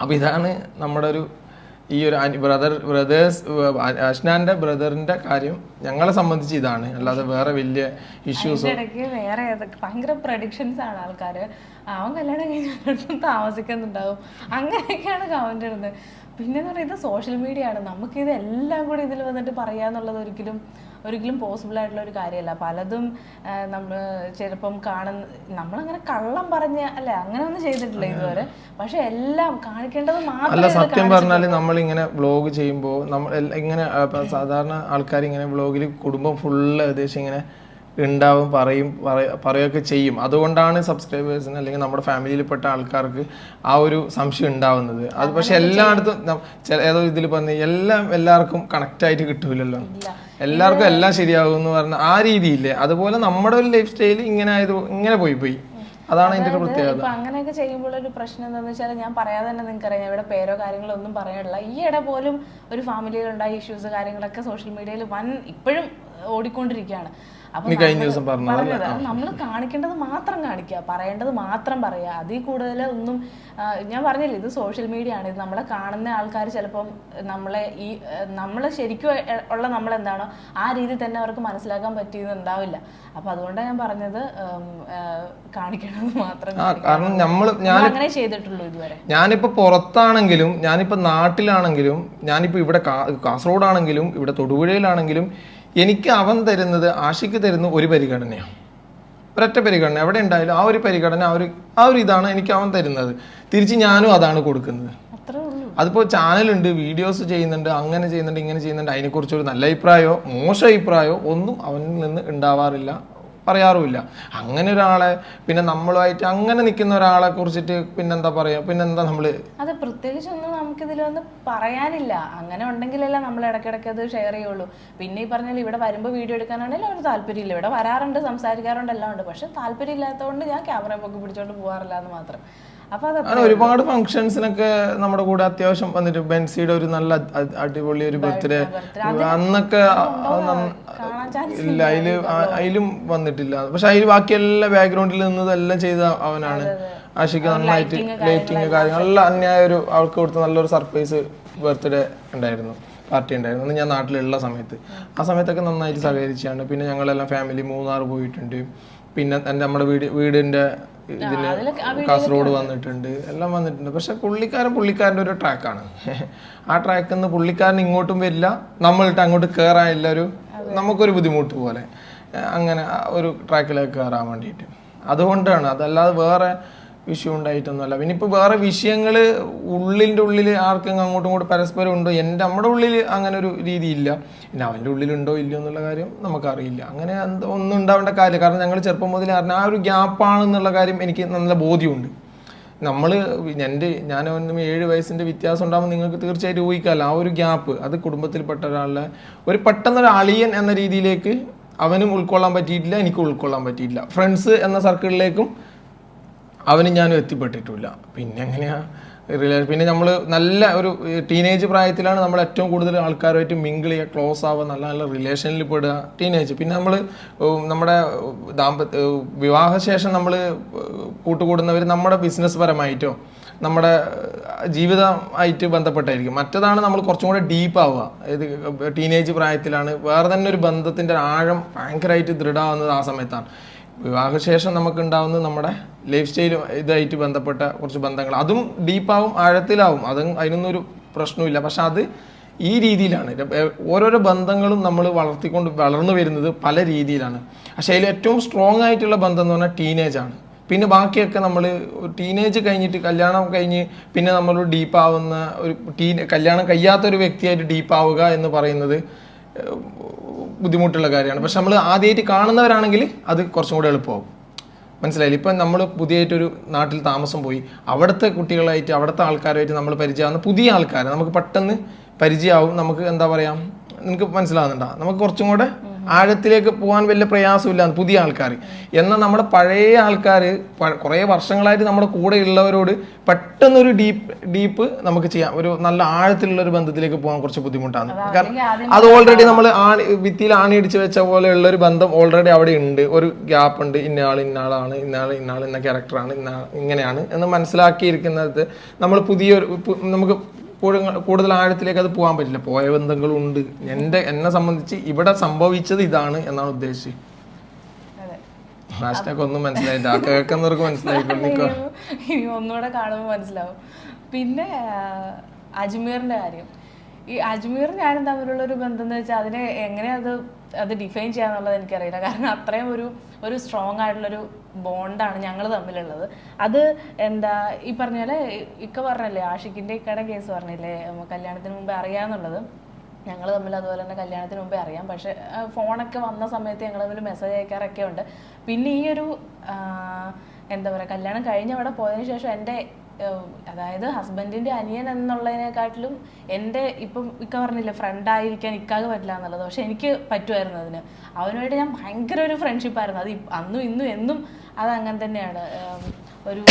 അപ്പോൾ ഇതാണ് നമ്മുടെ ഒരു ഈ ഒരു ബ്രദേഴ്സ് അഷ്നാന്റെ ബ്രദറിന്റെ കാര്യം ഞങ്ങളെ സംബന്ധിച്ച് ഇതാണ്. അല്ലാതെ വേറെ വലിയ ഇഷ്യൂസ് ഇടയ്ക്ക് വേറെ ഭയങ്കര പ്രഡിക്ഷൻസ് ആണ് ആൾക്കാര്. അവൻ കല്യാണം കഴിഞ്ഞ താമസിക്കുന്നുണ്ടാവും, അങ്ങനെയൊക്കെയാണ് കമന്റ് ഇടുന്നത്. പിന്നെന്ന് പറയുന്നത് സോഷ്യൽ മീഡിയ ആണ്, നമുക്കിത് എല്ലാം കൂടി ഇതിൽ വന്നിട്ട് പറയാന്നുള്ളത് ഒരിക്കലും പോസിബിൾ ആയിട്ടുള്ള ഒരു കാര്യമല്ല. പലതും നമ്മൾ ചിലപ്പം നമ്മളങ്ങനെ കള്ളം പറഞ്ഞ അല്ലെ, അങ്ങനെ ഒന്നും ചെയ്തിട്ടില്ല ഇതുവരെ. പക്ഷെ എല്ലാം കാണിക്കേണ്ടത് അല്ല. സത്യം പറഞ്ഞാൽ നമ്മളിങ്ങനെ വ്ളോഗ് ചെയ്യുമ്പോൾ നമ്മൾ ഇങ്ങനെ സാധാരണ ആൾക്കാർ ഇങ്ങനെ വ്ളോഗിൽ കുടുംബം ഫുള്ള് ഏകദേശം ഇങ്ങനെ ഉണ്ടാവും, പറയുകയൊക്കെ ചെയ്യും. അതുകൊണ്ടാണ് സബ്സ്ക്രൈബേഴ്സിന് അല്ലെങ്കിൽ നമ്മുടെ ഫാമിലിയിൽപ്പെട്ട ആൾക്കാർക്ക് ആ ഒരു സംശയം ഉണ്ടാവുന്നത്. അത് പക്ഷെ എല്ലായിടത്തും ഏതോ ഇതിൽ പറഞ്ഞ് എല്ലാവർക്കും കണക്റ്റ് ആയിട്ട് കിട്ടൂലല്ലോ, എല്ലാവർക്കും എല്ലാം ശരിയാകും എന്ന് പറഞ്ഞ ആ രീതിയില്ലേ. അതുപോലെ നമ്മുടെ ഒരു ലൈഫ് സ്റ്റൈൽ ഇങ്ങനെ പോയി അതാണ് അതിന്റെ ഒരു പ്രത്യേകത. അങ്ങനെയൊക്കെ ചെയ്യുമ്പോൾ ഒരു പ്രശ്നം എന്താണെന്ന് വെച്ചാൽ, ഞാൻ പറയാതെ തന്നെ നിങ്ങൾക്കറിയാം, ഇവിടെ പേരോ കാര്യങ്ങളോ ഒന്നും പറയാനില്ല. ഈ ഇട പോലും ഒരു ഫാമിലിയിൽ ഉണ്ടായ ഇഷ്യൂസ് കാര്യങ്ങളൊക്കെ സോഷ്യൽ മീഡിയയിൽ ഇപ്പോഴും ഓടിക്കൊണ്ടിരിക്കുകയാണ്. പറഞ്ഞത് നമ്മൾ കാണിക്കേണ്ടത് മാത്രം കാണിക്കുക, പറയേണ്ടത് മാത്രം പറയുക. അതിൽ കൂടുതൽ ഒന്നും ഞാൻ പറഞ്ഞില്ല, ഇത് സോഷ്യൽ മീഡിയ ആണ്. ഇത് നമ്മളെ കാണുന്ന ആൾക്കാർ ചിലപ്പം നമ്മളെ ശരിക്കും ഉള്ള നമ്മളെന്താണോ ആ രീതി തന്നെ അവർക്ക് മനസ്സിലാക്കാൻ പറ്റിയെന്ന് ഉണ്ടാവില്ല. അപ്പൊ അതുകൊണ്ടാണ് ഞാൻ പറഞ്ഞത് കാണിക്കേണ്ടത് മാത്രം. അങ്ങനെ ചെയ്തിട്ടുള്ളൂ ഇതുവരെ. ഞാനിപ്പോ പുറത്താണെങ്കിലും, ഞാനിപ്പോ നാട്ടിലാണെങ്കിലും, ഞാനിപ്പോ ഇവിടെ കാസർഗോഡാണെങ്കിലും, ഇവിടെ തൊടുപുഴയിലാണെങ്കിലും എനിക്ക് അവൻ തരുന്നത്, ആഷിക്ക് തരുന്ന ഒരു പരിഗണനയാണ്, ഒരൊറ്റ പരിഗണന. എവിടെ ഉണ്ടായാലും ആ ഒരു പരിഗണന, ആ ഒരു ഇതാണ് എനിക്ക് അവൻ തരുന്നത്. തിരിച്ച് ഞാനും അതാണ് കൊടുക്കുന്നത്. അതിപ്പോൾ ചാനലുണ്ട്, വീഡിയോസ് ചെയ്യുന്നുണ്ട്, അങ്ങനെ ചെയ്യുന്നുണ്ട്, ഇങ്ങനെ ചെയ്യുന്നുണ്ട്, അതിനെക്കുറിച്ചൊരു നല്ല അഭിപ്രായമോ മോശം അഭിപ്രായമോ ഒന്നും അവനിൽ നിന്ന് ഉണ്ടാവാറില്ല, പറയാറുമില്ല. അങ്ങനെ ഒരാളെ, പിന്നെ നമ്മളുമായിട്ട് അങ്ങനെ നിൽക്കുന്ന ഒരാളെ കുറിച്ചിട്ട് പിന്നെന്താ പറയാ, പിന്നെന്താ നമ്മള് അത് പ്രത്യേകിച്ചൊന്നും നമുക്കിതിലൊന്നും പറയാനില്ല. അങ്ങനെ ഉണ്ടെങ്കിലല്ല നമ്മൾ ഇടയ്ക്കിടയ്ക്ക് അത് ഷെയർ ചെയ്യുള്ളൂ. പിന്നെ ഈ പറഞ്ഞാൽ ഇവിടെ വരുമ്പോൾ വീഡിയോ എടുക്കാനാണെങ്കിൽ ഒരു താല്പര്യമില്ല. ഇവിടെ വരാറുണ്ട്, സംസാരിക്കാറുണ്ട്, എല്ലാം ഉണ്ട്. പക്ഷെ താല്പര്യം ഇല്ലാത്തതുകൊണ്ട് ഞാൻ ക്യാമറ പൊക്കി പിടിച്ചോണ്ട് പോകാറില്ല എന്ന് മാത്രം. അങ്ങനെ ഒരുപാട് ഫംഗ്ഷൻസിനൊക്കെ നമ്മുടെ കൂടെ അത്യാവശ്യം വന്നിട്ട്, ബെൻസിയുടെ ഒരു നല്ല അടിപൊളി ഒരു ബർത്ത്ഡേ അന്നൊക്കെ ഇല്ല, അതിലും വന്നിട്ടില്ല. പക്ഷെ അതിൽ ബാക്കി എല്ലാ ബാക്ക്ഗ്രൗണ്ടിൽ നിന്നതെല്ലാം ചെയ്ത അവനാണ്. ആഷിക്ക് നന്നായിട്ട് ലൈറ്റിങ് കാര്യങ്ങളെല്ലാം അന്യായ ഒരു ആൾക്ക് കൊടുത്ത നല്ലൊരു സർപ്രൈസ് ബർത്ത്ഡേ ഉണ്ടായിരുന്നു, പാർട്ടി ഉണ്ടായിരുന്നു. അന്ന് ഞാൻ നാട്ടിലുള്ള സമയത്ത്, ആ സമയത്തൊക്കെ നന്നായിട്ട് സഹകരിച്ചാണ്. പിന്നെ ഞങ്ങളെല്ലാം ഫാമിലി മൂന്നാർ പോയിട്ടുണ്ട്. പിന്നെ നമ്മുടെ വീടിന്റെ ഇതിന് കാസർഗോഡ് വന്നിട്ടുണ്ട്, എല്ലാം വന്നിട്ടുണ്ട്. പക്ഷെ പുള്ളിക്കാരൻ്റെ ഒരു ട്രാക്കാണ്. ആ ട്രാക്കിൽ നിന്ന് പുള്ളിക്കാരൻ ഇങ്ങോട്ടും വരില്ല, നമ്മളിട്ട് അങ്ങോട്ട് കയറാനില്ല, നമുക്കൊരു ബുദ്ധിമുട്ട് പോലെ അങ്ങനെ ഒരു ട്രാക്കിലേക്ക് കയറാൻ വേണ്ടിയിട്ട്. അതുകൊണ്ടാണ്, അതല്ലാതെ വേറെ വിഷയം ഉണ്ടായിട്ടൊന്നുമല്ല. പിന്നെ ഇപ്പോൾ വേറെ വിഷയങ്ങൾ ഉള്ളിൽ ആർക്കും അങ്ങോട്ടും ഇങ്ങോട്ടും പരസ്പരം ഉണ്ടോ, നമ്മുടെ ഉള്ളിൽ അങ്ങനെ ഒരു രീതിയില്ല. പിന്നെ അവൻ്റെ ഉള്ളിലുണ്ടോ ഇല്ലയോ എന്നുള്ള കാര്യം നമുക്കറിയില്ല. അങ്ങനെ ഒന്നും ഉണ്ടാവേണ്ട കാര്യം. കാരണം ഞങ്ങൾ ചെറുപ്പം മുതലേ അറിഞ്ഞ ആ ഒരു ഗ്യാപ്പാണെന്നുള്ള കാര്യം എനിക്ക് നല്ല ബോധ്യമുണ്ട്. ഞാനൊന്നും 7 വയസ്സിൻ്റെ വ്യത്യാസം ഉണ്ടാകുമ്പോൾ നിങ്ങൾക്ക് തീർച്ചയായിട്ടും ഊഹിക്കാമല്ലോ. ആ ഒരു ഗ്യാപ്പ്, അത് കുടുംബത്തിൽപ്പെട്ട ഒരാളുടെ പെട്ടെന്നൊരു അളിയൻ എന്ന രീതിയിലേക്ക് അവനും ഉൾക്കൊള്ളാൻ പറ്റിയിട്ടില്ല, എനിക്കും ഉൾക്കൊള്ളാൻ പറ്റിയിട്ടില്ല. ഫ്രണ്ട്സ് എന്ന സർക്കിളിലേക്കും അവനും ഞാനും എത്തിപ്പെട്ടിട്ടില്ല. പിന്നെ എങ്ങനെയാ പിന്നെ നമ്മൾ നല്ല ഒരു ടീനേജ് പ്രായത്തിലാണ് നമ്മൾ ഏറ്റവും കൂടുതൽ ആൾക്കാരുമായിട്ട് മിങ്കിൾ ചെയ്യുക, ക്ലോസ് ആവുക, നല്ല നല്ല റിലേഷനിൽ പെടുക ടീനേജ്. പിന്നെ നമ്മുടെ വിവാഹശേഷം നമ്മൾ കൂട്ടുകൂടുന്നവർ നമ്മുടെ ബിസിനസ് പരമായിട്ടോ നമ്മുടെ ജീവിതമായിട്ട് ബന്ധപ്പെട്ടായിരിക്കും. മറ്റതാണ് നമ്മൾ കുറച്ചും കൂടെ ഡീപ്പ് ആവുക. ഇത് ടീനേജ് പ്രായത്തിലാണ് വേറെ തന്നെ ഒരു ബന്ധത്തിൻ്റെ ആഴം ഭയങ്കരമായിട്ട് ദൃഢമാവുന്നത് ആ സമയത്താണ്. വിവാഹശേഷം നമുക്ക് ഉണ്ടാവുന്നത് നമ്മുടെ ലൈഫ് സ്റ്റൈലും ഇതായിട്ട് ബന്ധപ്പെട്ട കുറച്ച് ബന്ധങ്ങൾ, അതും ഡീപ്പാവും ആഴത്തിലാവും, അതിനൊന്നും ഒരു പ്രശ്നമില്ല. പക്ഷെ അത് ഈ രീതിയിലാണ് ഓരോരോ ബന്ധങ്ങളും നമ്മൾ വളർന്നു വരുന്നത് പല രീതിയിലാണ്. പക്ഷേ അതിൽ ഏറ്റവും സ്ട്രോങ് ആയിട്ടുള്ള ബന്ധം എന്ന് പറഞ്ഞാൽ ടീനേജാണ്. പിന്നെ ബാക്കിയൊക്കെ നമ്മൾ ടീനേജ് കഴിഞ്ഞിട്ട് കല്യാണം കഴിഞ്ഞ് പിന്നെ നമ്മൾ ഡീപ്പാവുന്ന ഒരു കല്യാണം കഴിയാത്തൊരു വ്യക്തിയായിട്ട് ഡീപ്പാവുക എന്ന് പറയുന്നത് ബുദ്ധിമുട്ടുള്ള കാര്യമാണ്. പക്ഷെ നമ്മൾ ആദ്യമായിട്ട് കാണുന്നവരാണെങ്കിൽ അത് കുറച്ചും കൂടെ എളുപ്പമാവും. മനസ്സിലായില്ല? ഇപ്പം നമ്മൾ പുതിയതായിട്ടൊരു നാട്ടിൽ താമസം പോയി അവിടുത്തെ കുട്ടികളായിട്ട് അവിടുത്തെ ആൾക്കാരുമായിട്ട് നമ്മൾ പരിചയമാകുന്ന പുതിയ ആൾക്കാർ നമുക്ക് പെട്ടെന്ന് പരിചയമാവും. നമുക്ക് എന്താ പറയുക, നിനക്ക് മനസ്സിലാവുന്നുണ്ടോ? നമുക്ക് കുറച്ചും കൂടെ ആഴത്തിലേക്ക് പോകാൻ വലിയ പ്രയാസമില്ല പുതിയ ആൾക്കാർ. എന്നാൽ നമ്മുടെ പഴയ ആൾക്കാർ കുറേ വർഷങ്ങളായിട്ട് നമ്മുടെ കൂടെ ഉള്ളവരോട് പെട്ടെന്നൊരു ഡീപ്പ് നമുക്ക് ചെയ്യാം. ഒരു നല്ല ആഴത്തിലുള്ള ഒരു ബന്ധത്തിലേക്ക് പോകാൻ കുറച്ച് ബുദ്ധിമുട്ടാണ്. കാരണം അത് ഓൾറെഡി നമ്മൾ ഭിത്തിയിൽ ആണിയടിച്ച് വെച്ച പോലെയുള്ള ഒരു ബന്ധം ഓൾറെഡി അവിടെ ഉണ്ട്. ഒരു ഗ്യാപ്പ് ഉണ്ട്. ഇന്നയാളാണ് ഇന്ന ക്യാരക്ടറാണ് ഇങ്ങനെയാണ് എന്ന് മനസ്സിലാക്കിയിരിക്കുന്നത്. നമ്മൾ നമുക്ക് കൂടുതൽ ആഴത്തിലേക്ക് അത് പോകാൻ പറ്റില്ല. പോയ ബന്ധങ്ങളുണ്ട്. എന്നെ സംബന്ധിച്ച് ഇവിടെ സംഭവിച്ചത് ഇതാണ് എന്നാണ് ഉദ്ദേശിച്ചത്. ഹാഷ്ടാഗ് ഒന്നും മനസ്സിലായില്ല, കേൾക്കുന്നവർക്ക് മനസ്സിലായിക്കോളൂ. ഒന്നുകൂടെ കാണുമ്പോൾ മനസ്സിലാവും. പിന്നെ അജ്മീറിന്റെ കാര്യം, ഈ അജ്മീർ ഞാനും തമ്മിലുള്ള ഒരു ബന്ധം എന്ന് വെച്ചാൽ അതിനെ എങ്ങനെ അത് ഡിഫൈൻ ചെയ്യാന്നുള്ളത് എനിക്കറിയില്ല. കാരണം അത്രയും ഒരു സ്ട്രോങ് ആയിട്ടുള്ളൊരു ബോണ്ടാണ് ഞങ്ങൾ തമ്മിലുള്ളത്. അത് എന്താ ഈ പറഞ്ഞ പോലെ ഇക്ക പറഞ്ഞല്ലേ, ആഷിക്കിൻ്റെ ഇക്കയുടെ കേസ് പറഞ്ഞില്ലേ, കല്യാണത്തിന് മുമ്പേ അറിയാന്നുള്ളത്. ഞങ്ങൾ തമ്മിൽ അതുപോലെ തന്നെ കല്യാണത്തിന് മുമ്പേ അറിയാം. പക്ഷെ ഫോണൊക്കെ വന്ന സമയത്ത് ഞങ്ങൾ തമ്മിൽ മെസ്സേജ് അയക്കാറൊക്കെ ഉണ്ട്. പിന്നെ ഈ ഒരു എന്താ പറയുക, കല്യാണം കഴിഞ്ഞ് അവിടെ പോയതിനു ശേഷം എൻ്റെ അതായത് ഹസ്ബൻഡിൻ്റെ അനിയൻ എന്നുള്ളതിനെക്കാട്ടിലും എൻ്റെ ഇപ്പം ഇക്ക പറഞ്ഞില്ല ഫ്രണ്ടായിരിക്കാൻ ഇക്കാക്ക് പറ്റില്ല എന്നുള്ളത്. പക്ഷെ എനിക്ക് പറ്റുമായിരുന്നു അതിന്. അവനുമായിട്ട് ഞാൻ ഭയങ്കര ഒരു ഫ്രണ്ട്ഷിപ്പായിരുന്നു. അത് അന്നും ഇന്നും എന്നും അതങ്ങനെ തന്നെയാണ്. ഒരു